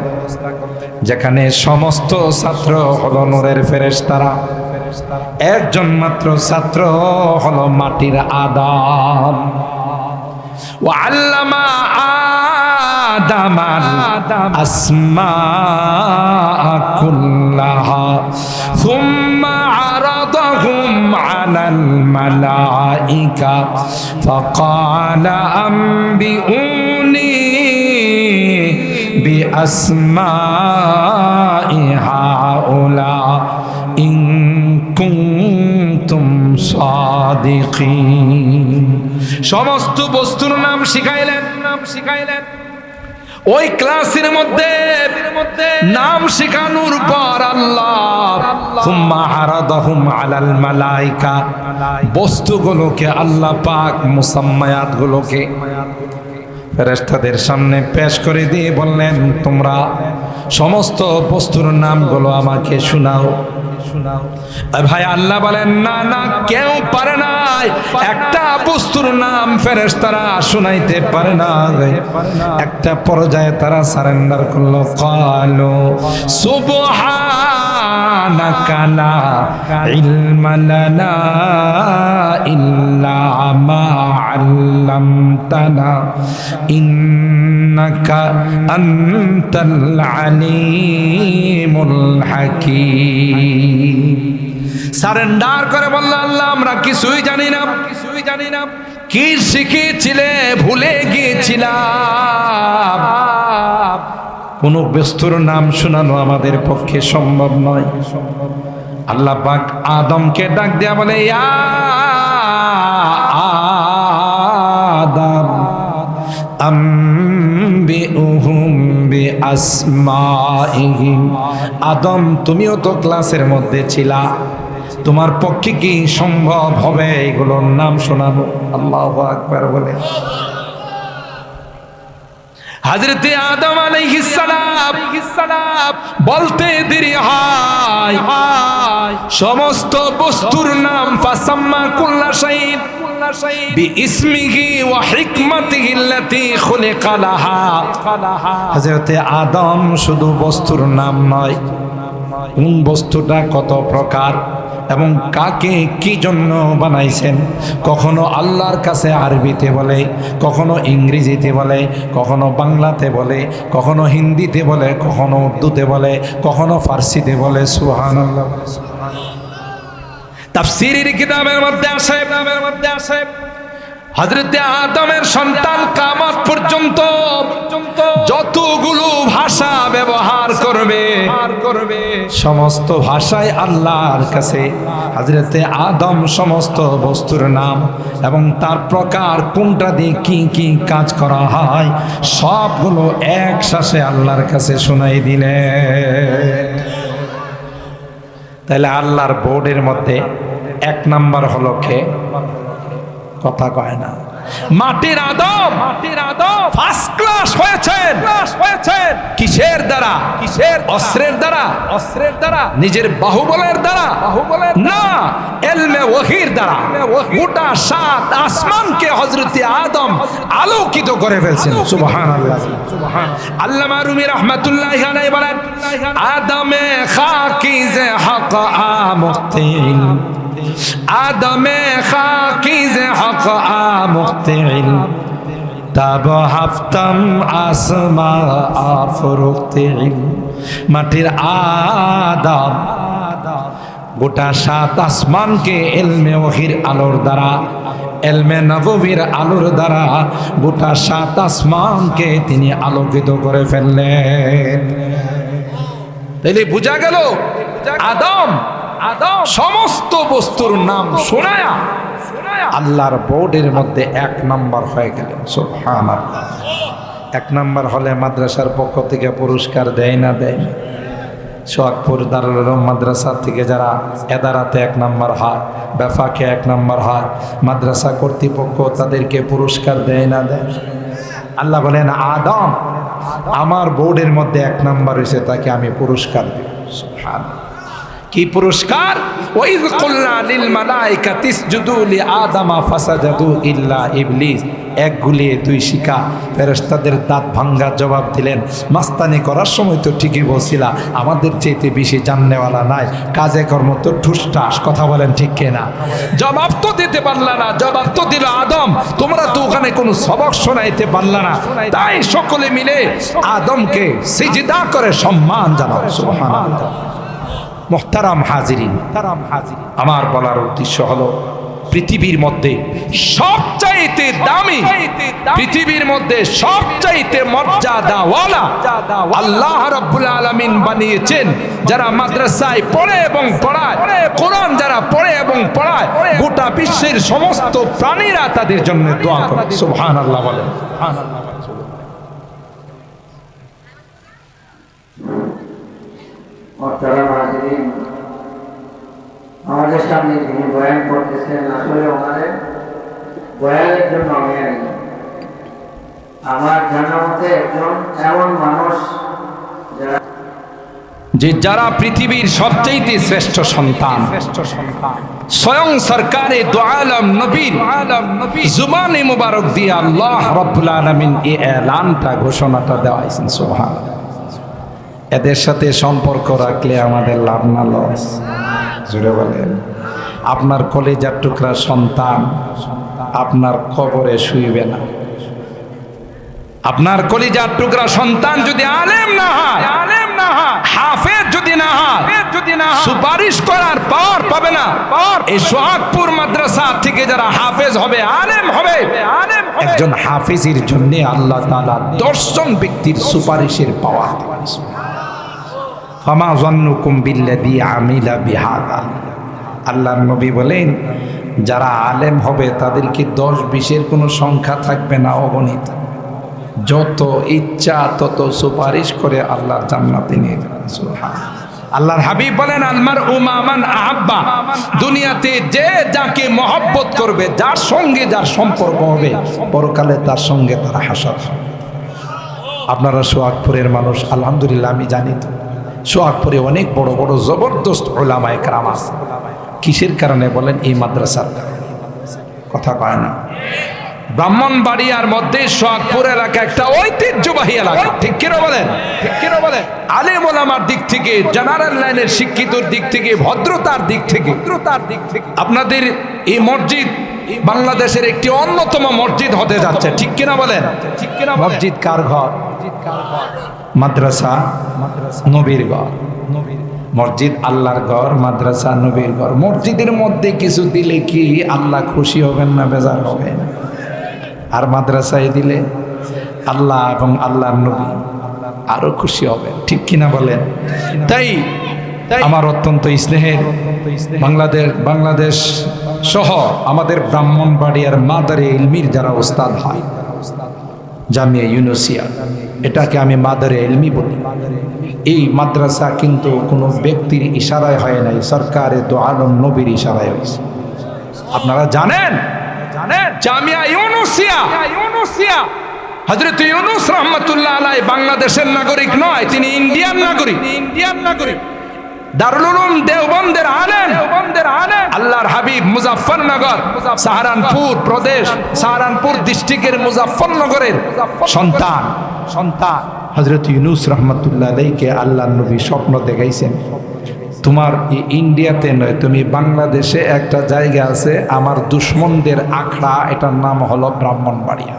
S1: যেখানে সমস্ত ছাত্র হলো নূরের ফেরেশতারা, একজন মাত্র ছাত্র হলো মাটির আদম। ওয়া আল্লামা আদামাল আসমাআ কুল্লাহা সুম্মা আরাদাহুম আলাল মালাইকা ফাকালা আম্বিউনি বিআসমাই হাউলা ইন কুনতুম সাদিকিন। সমস্ত বস্তুর নাম শিখাইলেন। ওই ক্লাসের মধ্যে নাম শেখানোর পর আল্লাহ সুম্মা আরাদাহুম আলাল মালাইকা, বস্তুগুলোকে আল্লাহ পাক মুসাম্মায়াতগুলোকে ফেরেশতাদের সামনে পেশ করে দিয়ে বললেন, তোমরা সমস্ত বস্তুর নামগুলো আমাকে শোনাও। ভাই আল্লাহ বলেন, না কেউ পারে না, একটা বস্তুর নাম ফেরেশতারা শুনাইতে পারে না। একটা পর্যায়ে তারা সারেন্ডার করলো, ক্বালু সুবহানাকা লা ইলমা লানা ইল্লা মা আল্লামতানা ইন্নাকা আনতাল আলিমুল হাকীম। সারেন্ডার করে বলল, আল্লাহ আমরা কিছুই জানি না, কি শিখেছিলে ভুলে গিয়েছিলাম, কোন বস্তুর নাম শোনানো আমাদের পক্ষে সম্ভব নয়। আল্লাহ পাক আদমকে ডাক দেয়া বলে, ইয়া আদম আম্বিউহুম বিআসমাইহিম। আদম, তুমিও তো ক্লাসের মধ্যে ছিলা, তোমার পক্ষে কি সম্ভব হবে এগুলোর নাম শোনানো? আল্লাহু আকবার বলে। হযরত আদম আলাইহিস সালাম বলতে দেরি হয়, সমস্ত বস্তুর নাম ফাসাম্মা কুল্লা শাইইন বিইসমিহি ওয়া হিকমাতিহি আল্লাতী খুলিকা লাহা। হযরত আদম শুধু বস্তুর নাম নয়, কোন বস্তুটা কত প্রকার এবং কাকে কি জন্য বানাইছেন, কখনো আল্লাহর কাছে আরবিতে বলে, কখনো ইংরেজিতে বলে, কখনো বাংলাতে বলে, কখনো হিন্দিতে বলে, কখনো উর্দুতে বলে, কখনো ফার্সিতে বলে। সুবহানাল্লাহ। তাফসীরের কিতাবের মধ্যে আসে হযরত আদমের সন্তান কিয়ামত পর্যন্ত যতগুলো ভাষা ব্যবহার করবে, সমস্ত ভাষায় আল্লাহর কাছে হযরত আদম সমস্ত বস্তুর নাম এবং তার প্রকার, কোনটা দিয়ে কি কি কাজ করা হয়, সবগুলো একসাথে আল্লাহর কাছে শোনাই দিলেন। তাহলে আল্লাহর বোর্ডের মধ্যে এক নাম্বার হলো কে? কথা কয় না। মাটির আদম ফার্স্ট ক্লাস হয়েছেন কিসের দ্বারা? অস্ত্রের দ্বারা নিজের বাহুবলের দ্বারা না, ইলমে ওহীর দ্বারা। গোটা সাত আসমানকে হযরত আদম আলোকিত করে ফেলছেন। সুবহানাল্লাহ। আল্লামা রুমি রাহমাতুল্লাহি আলাইহি বলেন, আদমে খাকিজে হক আমুক্তিল, আদমে খাকিজে হক আমুক্তিল, তব হাফতম আসমা আফরুক্তিল। মাটির আদম গোটা সাত আসমানকে ইলমে ওহীর আলোর দ্বারা, ইলমে নববীর আলোর দ্বারা গোটা সাত আসমানকে তিনি আলোকিত করে ফেললেন। তাইলে বোঝা গেল আদম সমস্ত বস্তুর নাম শোনায়া আল্লাহর বোর্ডের মধ্যে এক নাম্বার হয়ে গেলেন। সুবহানাল্লাহ। এক নাম্বার হলে মাদ্রাসার পক্ষ থেকে পুরস্কার দেয় না? দেয়। সোহাগপুর দারুল উলুম মাদ্রাসা থেকে যারা এদারাতে এক নাম্বার হয়, বেফাকে এক নাম্বার হয়, মাদ্রাসা কর্তৃপক্ষ তাদেরকে পুরস্কার দেয় না? দেয়। আল্লাহ বলেন, আদম আমার বোর্ডের মধ্যে এক নাম্বার হয়েছে, তাকে আমি পুরস্কার দেব। সুবহানাল্লাহ। কি পুরস্কার? ওয়াইয কুলনা লিল মালাইকাতি ইসজুদু লি আদামা ফাসাজাদু ইল্লা ইবলিস। এক গুলিয়ে দুই শিকা ফেরেশতাদের দাঁত ভাঙ্গা জবাব দিলেন, মাস্তানি করার সময় তো ঠিকই বলছিলা, আমাদের চাইতে বেশি জাননেওয়ালা নাই, কাজে কর্ম তো ঠুসটাস। কথা বলেন ঠিক কিনা? জবাব তো দিতে পারলা না। জবাব তো দিল আদম, তোমরা তো ওখানে কোনো সবক শোনাইতে পারলা না। তাই সকলে মিলে আদমকে সিজদা করে সম্মান জানাও। সুবহানাল্লাহ। মুহতারাম হাজিরিন, আমার বলার উদ্দেশ্য হলো পৃথিবীর মধ্যে সবচাইতে দামি, পৃথিবীর মধ্যে সবচাইতে মর্যাদাওয়ালা আল্লাহ রাব্বুল আলামিন বানিয়েছেন যারা মাদ্রাসায় পড়ে এবং পড়ায়, কোরআন যারা পড়ে এবং পড়ায়, গোটা বিশ্বের সমস্ত প্রাণীরা তাদের জন্য দোয়া করে। সুবহানাল্লাহ বলেন।
S2: আমাদের সামনে যিনি বয়ান করতেছেন, আসলে ওনাদের বয়ানের জন্য আমি আমার জানা মতে একজন এমন মানুষ
S1: যারা পৃথিবীর সবচেয়ে শ্রেষ্ঠ সন্তান, স্বয়ং সরকারে দু আলম নবীর জুবানে মুবারক দিয়ে আল্লাহ রাব্বুল আলামিন এই এলানটা, ঘোষণাটা দেওয়াইছেন। সুবহানাল্লাহ। এদের সাথে সম্পর্ক রাখলে আমাদের লাভ না লস? জুড়ে বলেন। আপনার কলেজার টুকরা সন্তান আপনার কবরে শুইবে না। আপনার কলিজার টুকরা সন্তান যদি আলেম না হয়, হাফেজ যদি না হয়, সুপারিশ করার পর পাবে না। এই সোহাগপুর মাদ্রাসা থেকে যারা হাফেজ হবে, আলেম হবে, একজন হাফেজের জন্য আল্লাহ তাআলা 10 জন ব্যক্তির সুপারিশের পাওয়ার দেবেন। ফামা যান্নুকুম বিল্লাযী আমিলা বিহাদা। আল্লাহর নবী বলেন, যারা আলেম হবে তাদেরকে 10-20-এর কোনো সংখ্যা থাকবে না, অগণিত। যত ইচ্ছা তত সুপারিশ করে আল্লাহর জান্নাতে নিয়ে যাবেন। সুবহানাল্লাহ। আল্লাহর হাবিব বলেন, আলমার উমামান আহাব্বা। দুনিয়াতে যে যাকে মহব্বত করবে, যার সঙ্গে যার সম্পর্ক হবে, পরকালে তার সঙ্গে তার হাসর। আপনারা সোহাগপুরের মানুষ, আলহামদুলিল্লাহ আমি জানি তো সোহাগপুরে অনেক বড় বড় জবরদস্ত উলামায়ে কেরাম আছে। কিসের কারণে বলেন? এই মাদ্রাসার কথা কয় না। ব্রাহ্মণবাড়িয়ার মধ্যে সোহাগপুর এলাকা একটা ঐতিহ্যবাহী এলাকা, ঠিক কিনা বলেন? ঠিক কিনা বলেন? আলেম ওলামার দিক থেকে, জেনারেল লাইনের শিক্ষিতর দিক থেকে, ভদ্রতার দিক থেকে আপনাদের এই মসজিদ বাংলাদেশের একটি অন্যতম মসজিদ হতে যাচ্ছে, ঠিক কিনা বলেন? ঠিক কিনা? মসজিদ কার ঘর? মাদ্রাসা নবীর ঘর। মসজিদ আল্লাহর ঘর, মাদ্রাসা নবীর ঘর। মসজিদের মধ্যে কিছু দিলে কি আল্লাহ খুশি হবেন না বেজার হবেন? আর মাদ্রাসায় দিলে আল্লাহ এবং আল্লাহর নবী আরো খুশি হবেন, ঠিক কিনা বলেন? তাই আমার অত্যন্ত স্নেহের বাংলাদেশ সহ আমাদের ব্রাহ্মণবাড়িয়ার মাদারে ইলমির যারা ওস্তাদ হয়, জামিয়া ইউনুসিয়া, এটাকে আমি মাদারে ইলমি বলি। এই মাদ্রাসা কিন্তু কোনো ব্যক্তির ইশারায় হয় নাই, সরকারে দু আলম নবীর ইশারায় হয়েছে। আপনারা জানেন জামিয়া ইউনুসিয়া হযরত ইউনুস রাহমাতুল্লাহ আলাইহি বাংলাদেশের নাগরিক নয়, তিনি ইন্ডিয়ান নাগরিক। দারুল উলুম দেওবন্দের আলেম আল্লাহর হাবিব মুজাফফরনগর সাহারানপুর প্রদেশ, সাহারানপুর ডিস্ট্রিক্টের মুজাফফরনগরের সন্তান হযরত ইউনুস রাহমাতুল্লাহ আলাইহিকে আল্লাহর নবী স্বপ্ন দেখাইছেন, তোমার এই ইন্ডিয়াতে নয়, তুমি বাংলাদেশে একটা জায়গা আছে আমার দুশমনদের আখড়া, এটার নাম হলো ব্রাহ্মণবাড়িয়া।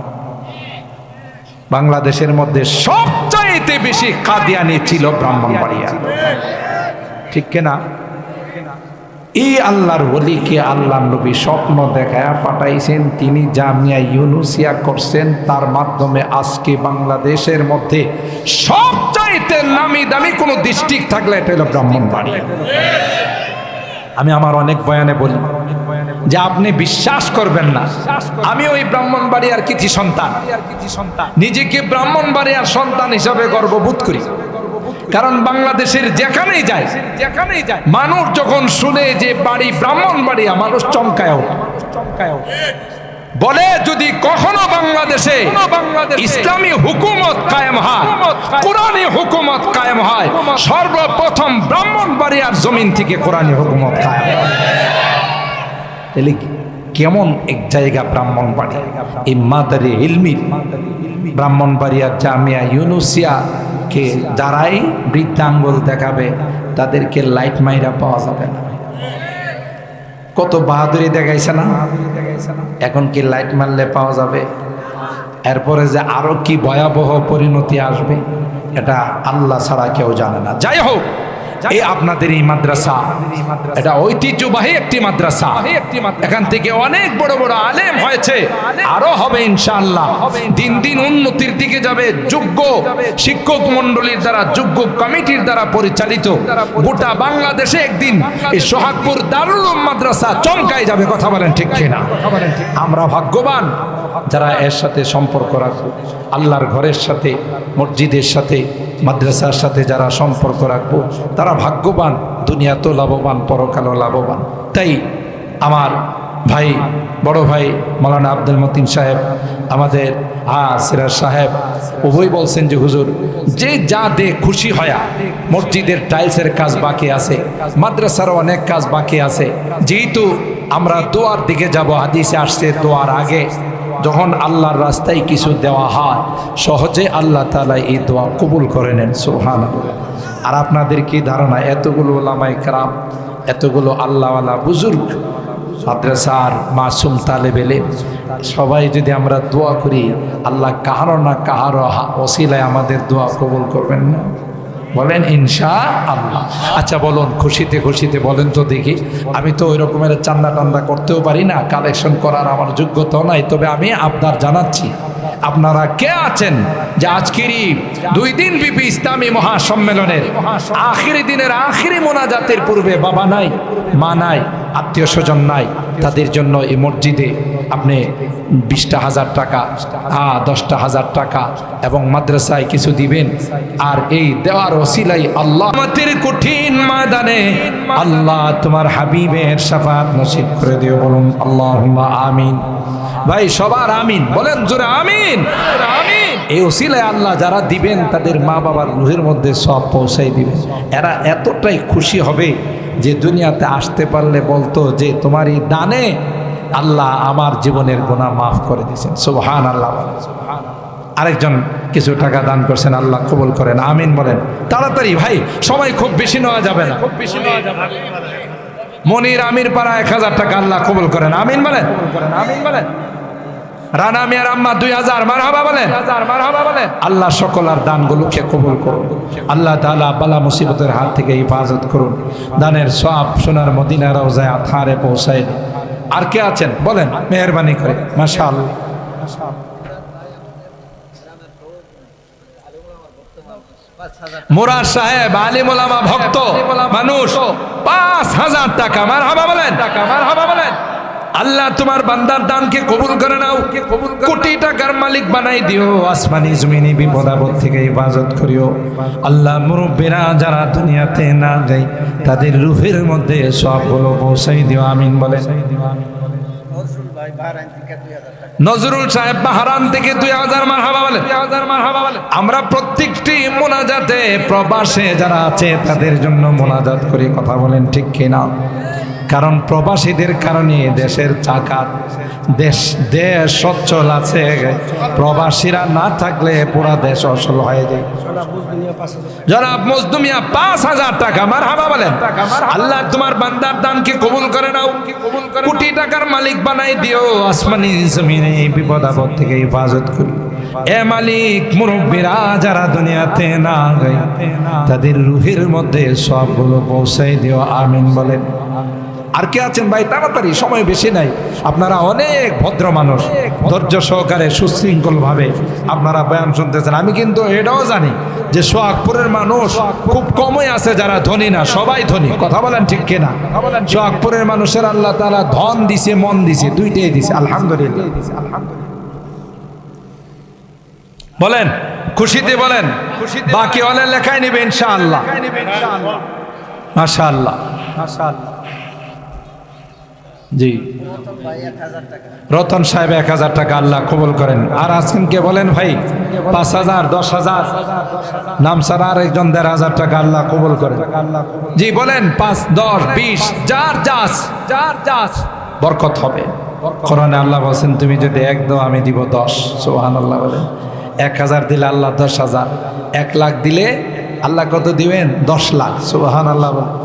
S1: বাংলাদেশের মধ্যে সবচাইতে বেশি কাদিয়ানি ছিল ব্রাহ্মণবাড়িয়া, ঠিক কিনা? এই আল্লাহর ওলিকে আল্লাহর নবী স্বপ্ন দেখায়া পাঠাইছেন, তিনি জামিয়া ইউনুসিয়া করছেন, তার মাধ্যমে আজকে বাংলাদেশের মধ্যে সবচাইতে নামি দামি কোনো ডিস্ট্রিক্ট থাকলে এটা হলো ব্রাহ্মণবাড়িয়া। আমি আমার অনেক বয়ানে বলি যে আপনি বিশ্বাস করবেন না, আমি ওই ব্রাহ্মণবাড়িয়ার কৃতি সন্তান, নিজেকে ব্রাহ্মণবাড়িয়ার সন্তান হিসাবে গর্ববোধ করি। কারণ বাংলাদেশের যেখানেই যায় মানুষ যখন শুনে যে বাড়ি ব্রাহ্মণবাড়িয়া, মানুষ চমকায় বলে, যদি কখনো বাংলাদেশে ইসলামী হুকুমত কায়েম হয়, কোরআনী হুকুমত কায়েম হয়, সর্বপ্রথম ব্রাহ্মণবাড়িয়ার জমিন থেকে কোরআনী হুকুমত কায়েম হয়। তাহলে কেমন এক জায়গা ব্রাহ্মণবাড়িয়া, এই মাদারে ইলমি ব্রাহ্মণবাড়িয়ার জামিয়া ইউনুসিয়া কে যারাই বৃদ্ধাঙ্গুল দেখাবে তাদেরকে লাইট মাইরা পাওয়া যাবে না। কত বাহাদুরি দেখাইছে না? এখন কি লাইট মারলে পাওয়া যাবে? এরপরে যে আরো কি ভয়াবহ পরিণতি আসবে এটা আল্লাহ ছাড়া কেউ জানে না। যাই হোক, এই আপনাদের এই মাদ্রাসা এটা ঐতিহ্যবাহী একটি মাদ্রাসা, এখান থেকে অনেক বড় বড় আলেম হয়েছে, আরো হবে ইনশাআল্লাহ। দিন দিন উন্নতির দিকে যাবে। যোগ্য শিক্ষক মন্ডলীর দ্বারা, যোগ্য কমিটির দ্বারা পরিচালিত গোটা বাংলাদেশে একদিন এই সোহাগপুর দারুল উলুম মাদ্রাসা চমকায় যাবে। কথা বলেন ঠিক কিনা? আমরা ভাগ্যবান যারা এর সাথে সম্পর্ক রাখবো, আল্লাহর ঘরের সাথে, মসজিদের সাথে, মাদ্রাসার সাথে যারা সম্পর্ক রাখবো তারা ভাগ্যবান, দুনিয়াতেও লাভবান, পরকালেও লাভবান। তাই আমার ভাই, বড় ভাই মাওলানা আব্দুল মতিন সাহেব, আমাদের সিরাজ সাহেব উভয় বলছেন যে হুজুর যে যা দে খুশি হয়া, মসজিদের টাইলসের কাজ বাকি আছে, মাদ্রাসারও অনেক কাজ বাকি আছে, যেহেতু আমরা দোয়ার দিকে যাব, হাদিসে আসছে দোয়ার আগে যখন আল্লাহর রাস্তায় কিছু দেওয়া হয় সহজে আল্লাহ তাআলা এই দোয়া কবুল করে নেন। সুবহানাল্লাহ। আর আপনাদের কি ধারণা, এতগুলো ওলামায়ে কেরাম, এতগুলো আল্লাহওয়ালা বুজুর্গ, মাদ্রাসার মাসুম তালেবে ইলম, সবাই যদি আমরা দোয়া করি, আল্লাহ কাহারো না কাহারো ওসিলায় আমাদের দোয়া কবুল করবেন না? বলেন ইনশাআল্লাহ। আচ্ছা বলুন, খুশিতে খুশিতে বলেন তো দেখি। আমি তো ওই রকমের চান্দা টান্দা করতেও পারি না, কালেকশন করার আমার যোগ্যতাও নাই, তবে আমি আবদার জানাচ্ছি, আপনারা কে আছেন যে আজকেরই 2 দিন ব্যাপী ইসলামী মহাসম্মেলনের আখিরি দিনের আখিরি মোনাজাতের পূর্বে বাবা নাই, মা নাই, আত্মীয় স্বজন নাই, তাদের জন্য এই মসজিদে আপনি 20,000 টাকা, 10,000 টাকা এবং মাদ্রাসায় কিছু দিবেন। আর এই দেওয়ার ওসিলাই আল্লাহ আমাদের কঠিন ময়দানে আল্লাহ তোমার হাবিবের শাফাত নসিব করে দিও। বলুন আল্লাহুম্মা আমিন। ভাই সবার আমিন বলেন জোরে, আমিন। এই ওসিলায় আল্লাহ যারা দিবেন তাদের মা বাবার রুহের মধ্যে সব পৌঁছাই দিবেন। এরা এতটাই খুশি হবে যে দুনিয়াতে আসতে পারলে বলতো যে তোমার এই দানে আল্লাহ আমার জীবনের গুনাহ মাফ করে দিয়েছেন। সুবহানাল্লাহ। আরেকজন কিছু টাকা দান করছেন, আল্লাহ কবুল করেন, আমিন বলেন। তাড়াতাড়ি ভাই, সময় খুব বেশি নেওয়া যাবে না। মনির আমির পাড়া 1,000 টাকা, আল্লাহ কবুল করেন, আমিন বলেন। রানা মিয়ার আম্মা 2,000, মারহাবা বলেন। আল্লাহ সকল আর দানগুলোকে কবুল করুন। আল্লাহ তাআলা বালা মুসিবতের হাত থেকে হেফাজত করুন। দানের সওয়াব সোনার মদিনা রওজায় আথারে পৌঁছায় দিন। আর কে আছেন বলেন মেহেরবানি করে। মাশাআল্লাহ। মুরাদ সাহেব আলিম ওলামা ভক্ত মানুষ, 5,000 টাকা, মারহাবা বলেন। আল্লাহ তোমার বান্দার দানকে কবুল করে নাও, কোটি টাকার মালিক বানাই দিও, আসমানি জমিনি বিপদ আপদ থেকে হেফাজত করিও। আল্লাহ মুরব্বিরা যারা দুনিয়াতে না যায় তাদের রূহের মধ্যে সবগুলো পৌঁছাই দিও, আমিন বলেন। নজরুল সাহেব বাহারান থেকে 2000 মারহাবা বলে। আমরা প্রত্যেকটি মোনাজাতে প্রবাসে যারা আছে তাদের জন্য মোনাজাত করি, কথা বলেন ঠিক কিনা? কারণ প্রবাসীদের কারণে দেশের চাকা দেশ সচ্ছল আছে, প্রবাসীরা না থাকলে পুরা দেশ অচল হয়ে যায়। জনাব মজদুমিয়া 5000 টাকা, মারহাবা বলেন। আল্লাহ তোমার বান্দার দানকে কবুল করে নাও, কোটি টাকার মালিক বানাই দিও, আসমানি জমিনে এই বিপদ আপদ থেকে হেফাজত করি। এ মালিক, মুরব্বীরা যারা দুনিয়াতে না গই তাদের রুহের মধ্যে সবগুলো পৌঁছাই দিও, আমিন বলেন। আর কে আছেন ভাই? তাড়াতাড়ি, সময় বেশি নাই। আপনারা অনেক ভদ্র মানুষ, ধৈর্য সহকারে সুশৃঙ্খল ভাবে আপনারা বয়ান শুনতেছেন। আমি কিন্তু এটাও জানি যে সোহাগপুরের মানুষ খুব কমই আছে যারা ধনী না, সবাই ধনী, কথা বলেন ঠিক কিনা? সোহাগপুরের মানুষের আল্লাহ তাআলা ধন দিছে, মন দিছে, দুইটাই দিছে, আলহামদুলিল্লাহ। বলেন খুশিতে বলেন, বাকি হলে লেখায় নিবে ইনশাআল্লাহ। মাশাআল্লাহ, মাশাআল্লাহ। জি, রতন সাহেব 1000 টাকা, আল্লাহ কবুল করেন। আর আজকেন কে বলেন ভাই? 5000, 10000, নাম ছাড়া আর একজন 1500 টাকা, আল্লাহ কবুল করেন। জি বলেন, 5, 10, 20, যার যাস বরকত হবে। কোরআনে আল্লাহ বলেন তুমি যদি 1 দাও আমি দিব 10, সুবহানাল্লাহ বলেন। 1000 দিলে আল্লাহ 10,000, 1 লাখ দিলে আল্লাহ কত দিবেন? 10 লাখ, সুবহানাল্লাহ বলেন।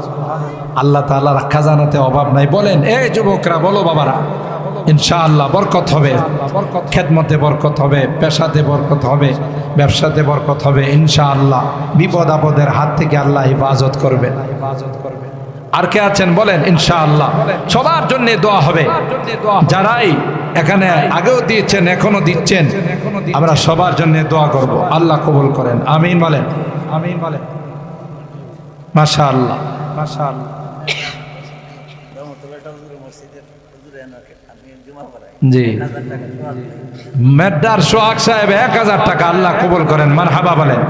S1: আল্লাহ তাআলার খাজানাতে অভাব নাই। বলেন এই যুবকরা, বলো বাবারা, ইনশাআল্লাহ বরকত হবে, খেদমতে বরকত হবে, পেশাতে বরকত হবে, ব্যবসাতে বরকত হবে ইনশাআল্লাহ। বিপদ আপদের হাত থেকে আল্লাহ হেফাজত করবেন। আর কে আছেন বলেন? ইনশাআল্লাহ সবার জন্য দোয়া হবে। যারাই এখানে আগেও দিয়েছেন, এখনো দিচ্ছেন, আমরা সবার জন্য দোয়া করব, আল্লাহ কবুল করেন, আমিন বলেন, আমিন বলেন। মাশাআল্লাহ, মাশাআল্লাহ। জি, মেড্ডার সোহাগ সাহেব 1000 টাকা, আল্লাহ কবুল করেন, মারহাবা বলেন।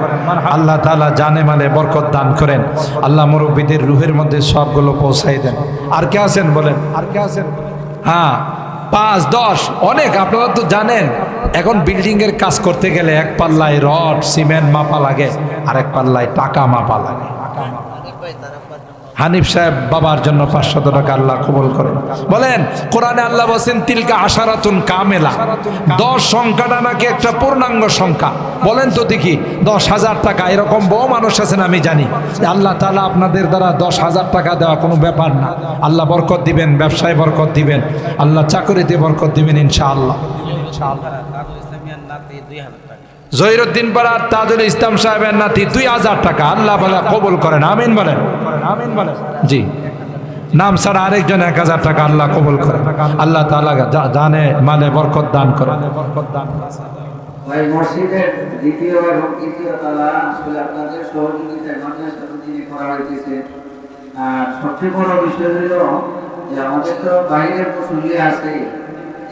S1: আল্লাহ তাআলা জানে মালে বরকত দান করেন, আল্লাহ মুরব্বীদের রুহের মধ্যে সবগুলো পৌঁছাই দেন। আর কে আছেন বলেন? আর কে আছেন? হ্যাঁ, 5, 10 অনেক। আপনারা তো জানেন এখন বিল্ডিং এর কাজ করতে গেলে এক পাল্লায় রড সিমেন্ট মাপা লাগে, আর এক পাল্লায় টাকা মাপা লাগে। হানিফ সাহেব বাবার জন্য 500 টাকা, আল্লাহ কবুল করেন। বলেন কোরআনে আল্লাহ বলেন তিলকা আশারাতুন কামেলা, 10 সংখ্যাটা নাকি একটা পূর্ণাঙ্গ সংখ্যা। বলেন তো দেখি, 10,000 টাকা। এরকম বহু মানুষ আছেন আমি জানি, আল্লাহ তাআলা আপনাদের দ্বারা 10,000 টাকা দেওয়া কোনো ব্যাপার না। আল্লাহ বরকত দিবেন, ব্যবসায় বরকত দিবেন, আল্লাহ চাকরিতে বরকত দিবেন ইনশাআল্লাহ। জহিরুদ্দিন পাড়ার তাজুল ইসলাম সাহেবের নাতি 2000 টাকা, আল্লাহ বলে কবুল করেন, আমিন বলেন, আমিন বলেন। জি, নাম ছাড়া আরেকজন 1000 টাকা, আল্লাহ কবুল করেন। আল্লাহ তাআলা জানে মালে বরকত দান করেন।
S2: ভাই মসজিদের দ্বিতীয় এবং তৃতীয় তলা আসলে আপনাদের সহযোগিতায় মাদ্রাসা প্রতিদিন করা হয়েছে। আর সবচেয়ে বড় বিষয় হলো যে আমাদের তো বাইরের মুসল্লি আছে,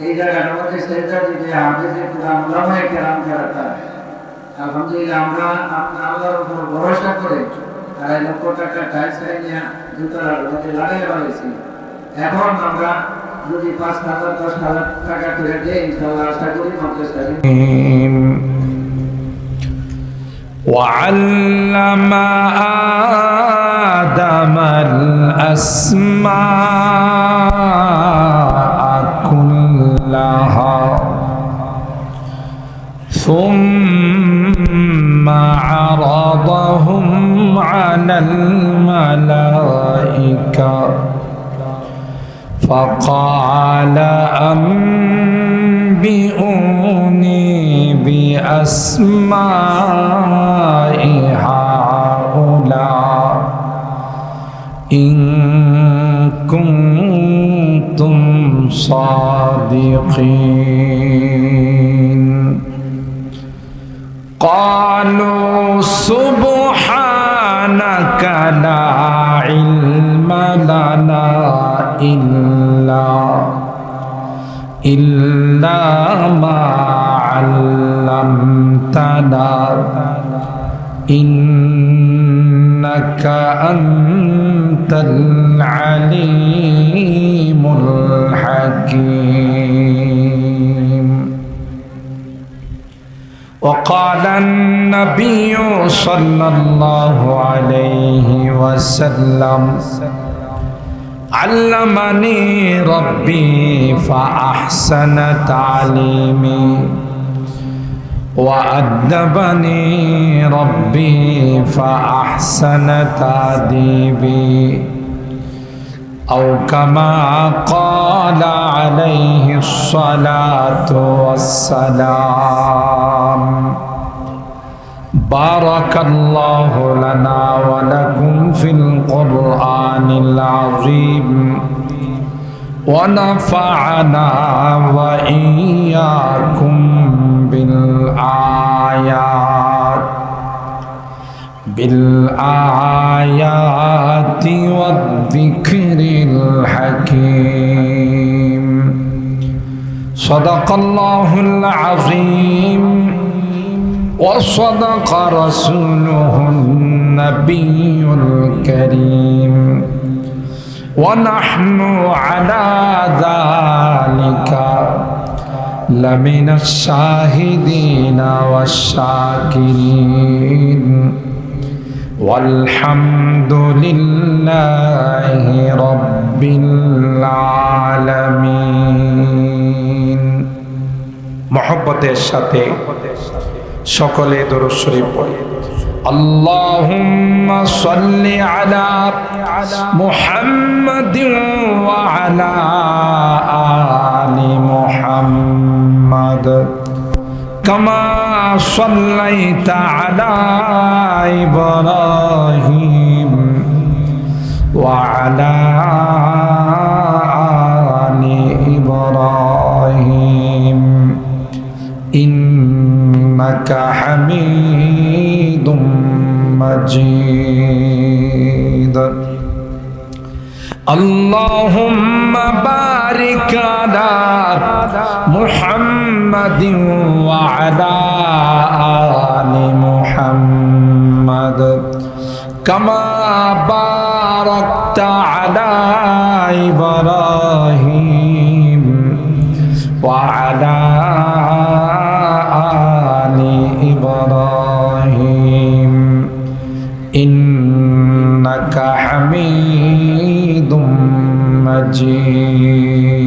S2: এই জায়গাটার মধ্যে সেন্টার দিতে হাফেজে কোরআন উলামায়ে কেরাম যারা তারা, আলহামদুলিল্লাহ আমরা আল্লাহর উপর ভরসা করে 2.5 লক্ষ টাকা টাইলস নিয়ে দুতলার মধ্যে লাগাই ফেলেছি। এখন আমরা যদি 5,000 10,000 টাকা করে দেই ইনশাআল্লাহ আশা করি মাদ্রাসা।
S1: وعلم آدم الأسماء كلها ثم عرضهم على الملائكة فقال أنبئوني بأسماء هؤلاء إن كنتم صادقين قالوا سبحانك لا علم لنا إلا ما علمتنا إنك أنت العليم الحكيم وقال النبي صلى الله عليه وسلم علمني ربي فأحسن تعليمي وأدبني ربي فأحسن تأديبي أو كما قال عليه الصلاة والسلام بارك الله لنا ولكم في القرآن العظيم ونفعنا وإياكم بالآيات والذكر الحكيم صدق الله العظيم وصدق رسوله النبي الكريم ونحن على ذلك لمن الشاهدين والشاكرين والحمد لله رب العالمين محبতের সাথে সকলে দরুদ শরীফ পড়ি اللهم صل على محمد وعلى آل محمد كما صليت على إبراهيم وعلى آل إبراهيم إنك حميد مجيد اللهم بارك على محمد وعلى آل محمد كما باركت على إبراهيم وعلى آل إبراهيم إنك حميد مجيد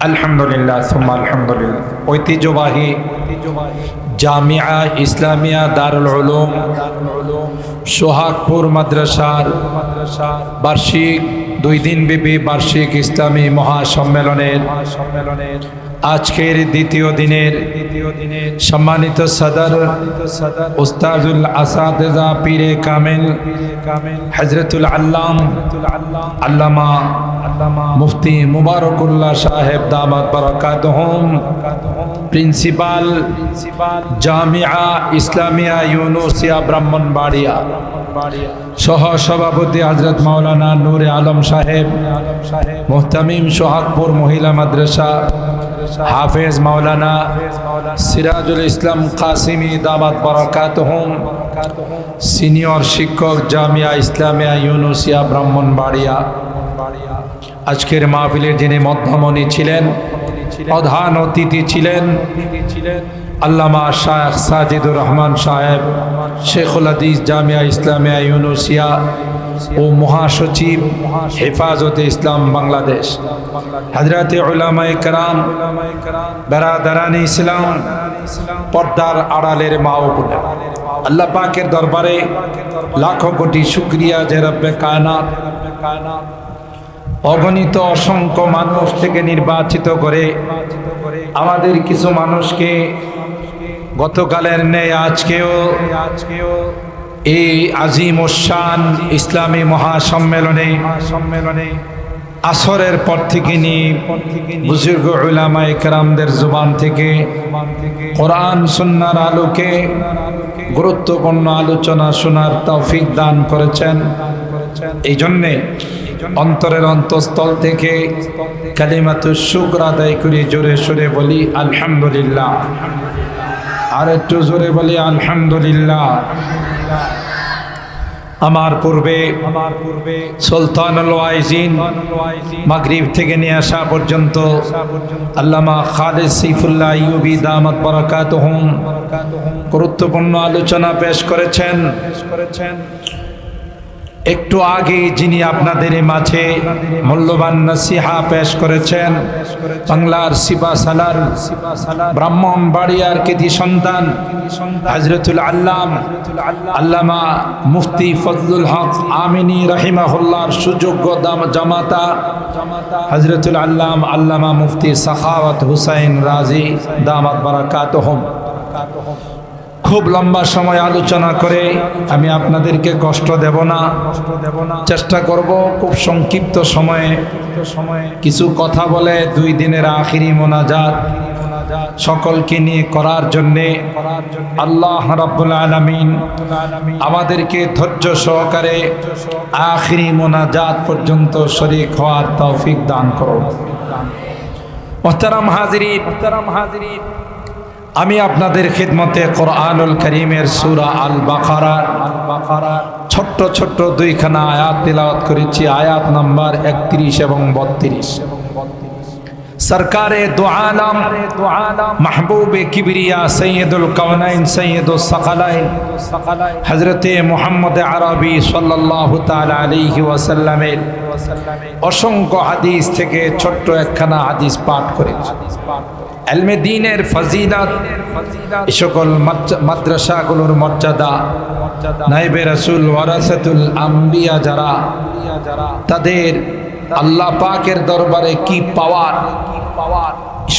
S1: আলহামদুলিল্লাহ সুম্মা আলহামদুলিল্লাহ ঐতিহ্যবাহী জামিয়া ইসলামিয়া দারুল উলুম সোহাগপুর মাদ্রাসার বার্ষিক 2 দিনব্যাপী বার্ষিক ইসলামী মহাসম্মেলনের আজকের দ্বিতীয় দিনের সম্মানিত সদর উস্তাদুল আসাতিজা পীরে কামিল হযরতুল আল্লামা মুফতি মুবারকুল্লাহ সাহেব দামাত বারাকাতুহুম প্রিন্সিপাল জামিয়া ইসলামিয়া ইউনুসিয়া ব্রাহ্মণবাড়িয়া সহ সভাপতি হযরত মাওলানা নূরে আলম সাহেব মুহতামিম সোহাগপুর মহিলা মাদ্রাসা হাফেজ মাওলানা সিরাজুল ইসলাম কাসিমি দামাত বারাকাতুহুম সিনিয়র শিক্ষক জামিয়া ইসলামিয়া ইউনুসিয়া ব্রাহ্মণবাড়িয়া আজকের মাহফিলের যিনি মধ্যমণি ছিলেন প্রধান অতিথি ছিলেন আল্লামা শায়েখ সাজিদুর রহমান সাহেব শেখুল হাদিস জামিয়া ইসলামিয়া ইউনুসিয়া ও মহাসচিব হেফাজতে ইসলাম বাংলাদেশ হযরতে উলামায়ে কেরাম বেরাদারানে ইসলাম পর্দার আড়ালের মা ও বোনেরা আল্লাহ পাকের দরবারে লাখো কোটি শুকরিয়া যে রব্বে কায়নাত অগণিত অসংখ্য মানুষ থেকে নির্বাচিত করে আমাদের কিছু মানুষকে গতকালের ন্যায় আজকেও এই আজিম ও শান ইসলামী মহাসম্মেলনে আসরের পর থেকে নিয়ে বুজুর্গ উলামায়ে কেরামদের জবান থেকে কোরআন সুন্নাহর আলোকে গুরুত্বপূর্ণ আলোচনা শোনার তৌফিক দান করেছেন। এই জন্যে অন্তরের অন্তঃস্থল থেকে কালিমাতুশ শুকর আদায় করে জোরে সোরে বলি আলহামদুলিল্লাহ। আর একটু জোরে বলি আলহামদুলিল্লাহ। আমার পূর্বে সুলতানুল ওয়াইজিন মাগরিব থেকে নিয়ে আসা পর্যন্ত আল্লামা খালিদ সাইফুল্লাহ আইয়ুবী দামাত বারাকাতুহুম গুরুত্বপূর্ণ আলোচনা পেশ করেছেন। একটু আগে যিনি আপনাদের মাঝে মূল্যবান নসিহা পেশ করেছেন, বাংলার সিপাসালার ব্রাহ্মণবাড়িয়ার কৃতি সন্তান হযরতুল আল্লামা মুফতি ফজলুল হক আমিনী রাহিমাহুল্লাহর সুযোগ্য জামাতা হযরতুল আল্লামা মুফতি সাখাওয়াত হুসাইন রাজি দামাত বারাকাতুহুম। খুব লম্বা সময় আলোচনা করে আমি আপনাদেরকে কষ্ট দেব না, চেষ্টা করব খুব সংক্ষিপ্ত সময়ে কিছু কথা বলে 2 দিনের আখিরি মোনাজাত সকলকে নিয়ে করার জন্যে আল্লাহ রাব্বুল আলামিন আমাদেরকে ধৈর্য সহকারে আখিরি মোনাজাত পর্যন্ত শরীক হওয়ার তৌফিক দান করুন। মুহতারাম হাজিরিন, আমি আপনাদের খিদমতে কোরআনুল কারীমের সূরা আল বাকারার ছোট্ট ছোট্ট 2খানা আয়াত তিলাওয়াত করেছি, আয়াত নাম্বার 31 এবং 32। সরকারে দো আলম মাহবুবে কিবরিয়া সৈয়দুল কাওনাইন সৈয়দুস সাকালাইন হযরতে মুহাম্মদ আরবি সাল্লাল্লাহু তাআলা আলাইহি ওয়াসাল্লামের অসংখ্য হাদিস থেকে ছোট্ট একখানা হাদিস পাঠ করেছি। ইলমে দ্বীনের ফজিলত, এই সকল মাদ্রাসাগুলোর মর্যাদা, নায়েবে রাসূল ওয়ারাসাতুল আম্বিয়া যারা, তাদের আল্লাহ পাকের দরবারে কি পাওয়ার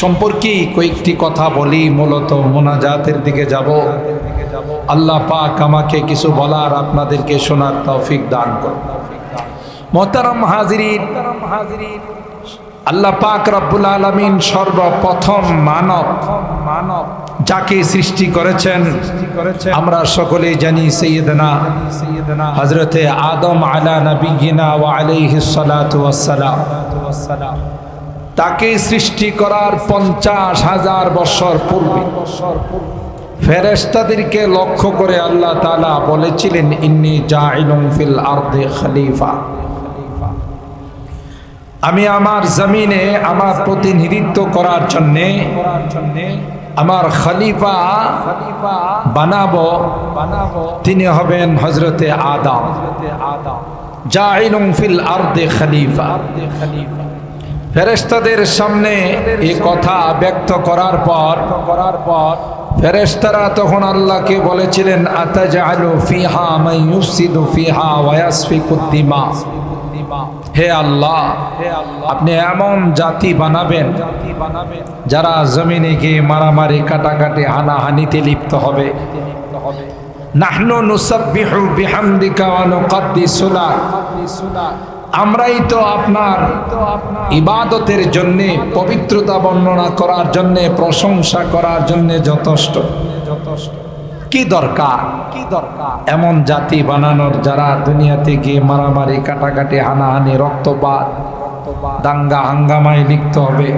S1: সম্পর্কে কয়েকটি কথা বলি। মূলত মোনাজাতের দিকে যাব। আল্লাহ পাক আমাকে কিছু বলার, আপনাদেরকে শোনার তৌফিক দান করুন। মুহতারাম হাজিরিন, আল্লাহ পাক রব্বুল আলামিন সর্বপ্রথম মানব যাকে সৃষ্টি করেছেন আমরা সকলেই জানি, সাইয়্যিদনা হযরতে আদম আলা নবিয়িনা ওয়া আলাইহিস সালাতু ওয়াস সালাম। তাকে সৃষ্টি করার 50,000 বছর পূর্বে ফেরেশতাদেরকে লক্ষ্য করে আল্লাহ তাআলা বলেছিলেন, ইন্নী জাইলুন ফিল আরদি খলিফা, আমি আমার জমিনে আমার প্রতিনিধিত্ব করার জন্যে আমার খলিফা বানাবো। তিনি হবেন হযরতে আদম। জাইলুন ফিল আরদি খলিফা। ফেরেশতাদের সামনে এই কথা ব্যক্ত করার পর ফেরেশতারা তখন আল্লাহকে বলেছিলেন, আতাজআলু ফিহা মান ইউফসিদু ফিহা ওয়া ইয়াসফিকুদ দিমা। হে আল্লাহ, আপনি এমন জাতি বানাবেন যারা জমিনে গিয়ে মারামারি, কাটাকাটি, হানাহানিতে লিপ্ত হবে। নাহনু নুসাব্বিহু বিহামদিকা ওয়া নুকদ্দিসু লাক, আমরাই তো আপনার ইবাদতের জন্য, পবিত্রতা বর্ণনা করার জন্য, প্রশংসা করার জন্য যথেষ্ট। কি দরকার এমন জাতি বানানোর যারা দুনিয়াতে গিয়ে মারামারি, কাটাকাটি, হানাহানি, রক্তপাত, দাঙ্গা হাঙ্গামায় লিপ্ত হবে।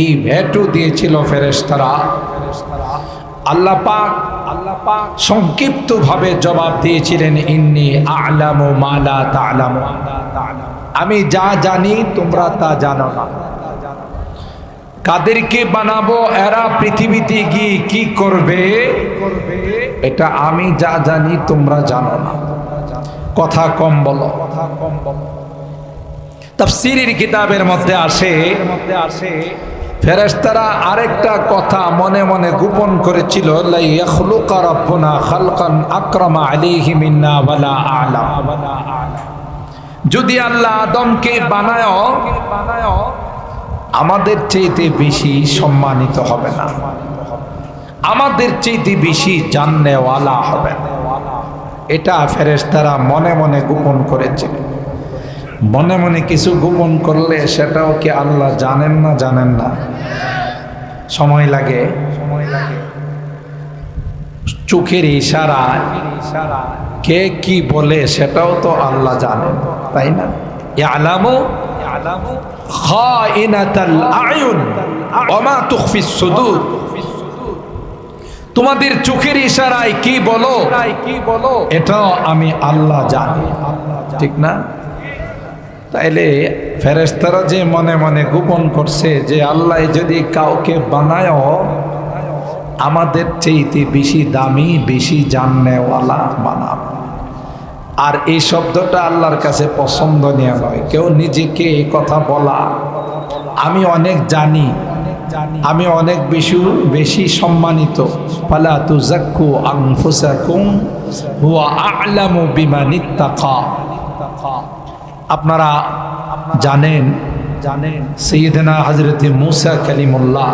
S1: এই ভেটু দিয়েছিল ফেরেশতারা। আল্লাহ পাক সংক্ষিপ্ত ভাবে জবাব দিয়েছিলেন, ইন্নী আ'লামু মা লা তা'লামু, আমি যা জানি তোমরা তা জানো না। কাদেরকে বানাবো, এরা পৃথিবীতে গিয়ে কি করবে, এটা আমি যা জানি তোমরা জানো না। কথা কম বলো। তাফসীরের কিতাবের মধ্যে আসে ফেরেশতারা আরেকটা কথা মনে মনে গোপন করেছিল, লা ইয়াখলুকা রাব্বুনা খালকান আকরামা আলাইহি মিন্না ওয়ালা আ'লাম। যদি আল্লাহ আদমকে বানায় আমাদের চাইতে বেশি সম্মানিত হবে না, আমাদের চাইতে বেশি জাননেওয়ালা হবে না। এটা ফেরেশতারা মনে মনে গোপন করেছিল। মনে মনে কিছু গোপন করলে সেটাও কি আল্লাহ জানেন না? সময় লাগে। চোখের ইশারা কে কি বলে সেটাও তো আল্লাহ জানেন, তাই না? ইয়ালামু খাইনাতাল আয়ুন ওয়া মা তুখফিস সুদুর। তোমাদের চোখের ইশারায় কি বলো এটা আমি আল্লাহ জানি, ঠিক না? তাইলে ফেরেশতারা যে মনে মনে গোপন করছে যে আল্লাহ যদি কাউকে বানায় আমাদের চাইতে বেশি দামি, বেশি জাননেওয়ালা বানাব। আর এই শব্দটা আল্লাহর কাছে পছন্দনীয় নয়। কেউ নিজেকে এই কথা বলা, আমি অনেক জানি, আমি অনেক বেশি সম্মানিত, ফালা তুযাক্কু আনফুসাকুম হুয়া আ'লামু বিমানিত্তাকা। আপনারা জানেন সাইয়েদনা হযরত মূসা কালিমুল্লাহ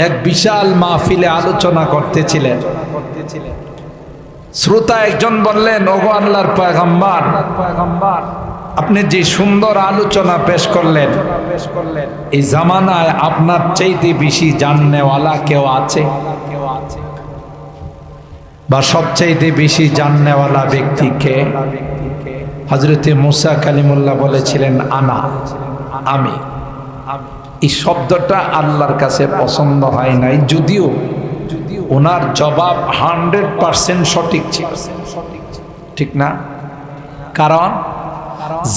S1: এক বিশাল মাহফিলে আলোচনা করতেছিলেন। শ্রোতা একজন বললেন, ওগো আল্লাহর পয়গম্বর, আপনি যে সুন্দর আলোচনা পেশ করলেন, এই জামানায় আপনার চাইতে বেশি জাননেওয়ালা কেউ আছে? বা সবচাইতে বেশি জাননেওয়ালা ব্যক্তি কে? হযরত মূসা কালিমুল্লাহ বলেছিলেন, আনা, আমি। এই শব্দটা আল্লাহর কাছে পছন্দ হয় নাই, যদিও ওনার জবাব 100% সঠিক ছিল, ঠিক না? কারণ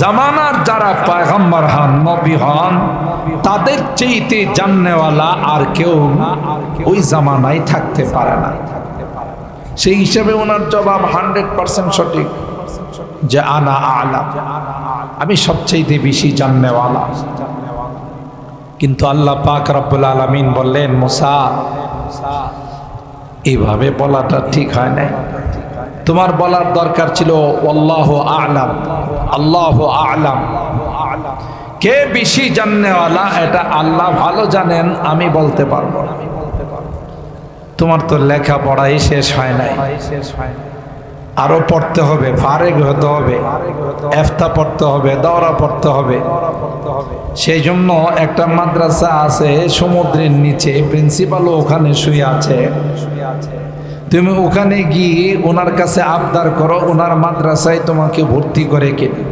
S1: জামানার যারা পয়গম্বর হন, নবী হন, তাদের চাইতে জাননেওয়ালা আর কেউ ওই জামানায় থাকতে পারে না। সেই হিসাবে ওনার জবাব 100% সঠিক যে আনা আ'লাম, আমি সবচাইতে বেশি জাননেওয়ালা। কিন্তু আল্লাহ পাক রব্বুল আলামিন বললেন, মূসা, এইভাবে বলাটা ঠিক হয় নাই। তোমার বলার দরকার ছিল আল্লাহু আ'লাম, আল্লাহু আ'লাম। কে বেশি জাননেওয়ালা এটা আল্লাহ ভালো জানেন, আমি বলতে পারবো না। তোমার তো লেখাপড়াই শেষ হয় নাই, আরো পড়তে হবে, ফারেগ হতে হবে, ইফতা পড়তে হবে, দাওরা পড়তে হবে। সেই জন্য একটা মাদ্রাসা আছে সমুদ্রের নিচে, প্রিন্সিপালও ওখানে শুয়ে আছে। তুমি ওখানে গিয়ে ওনার কাছে আবদার করো, ওনার মাদ্রাসায় তোমাকে ভর্তি করে কিনে।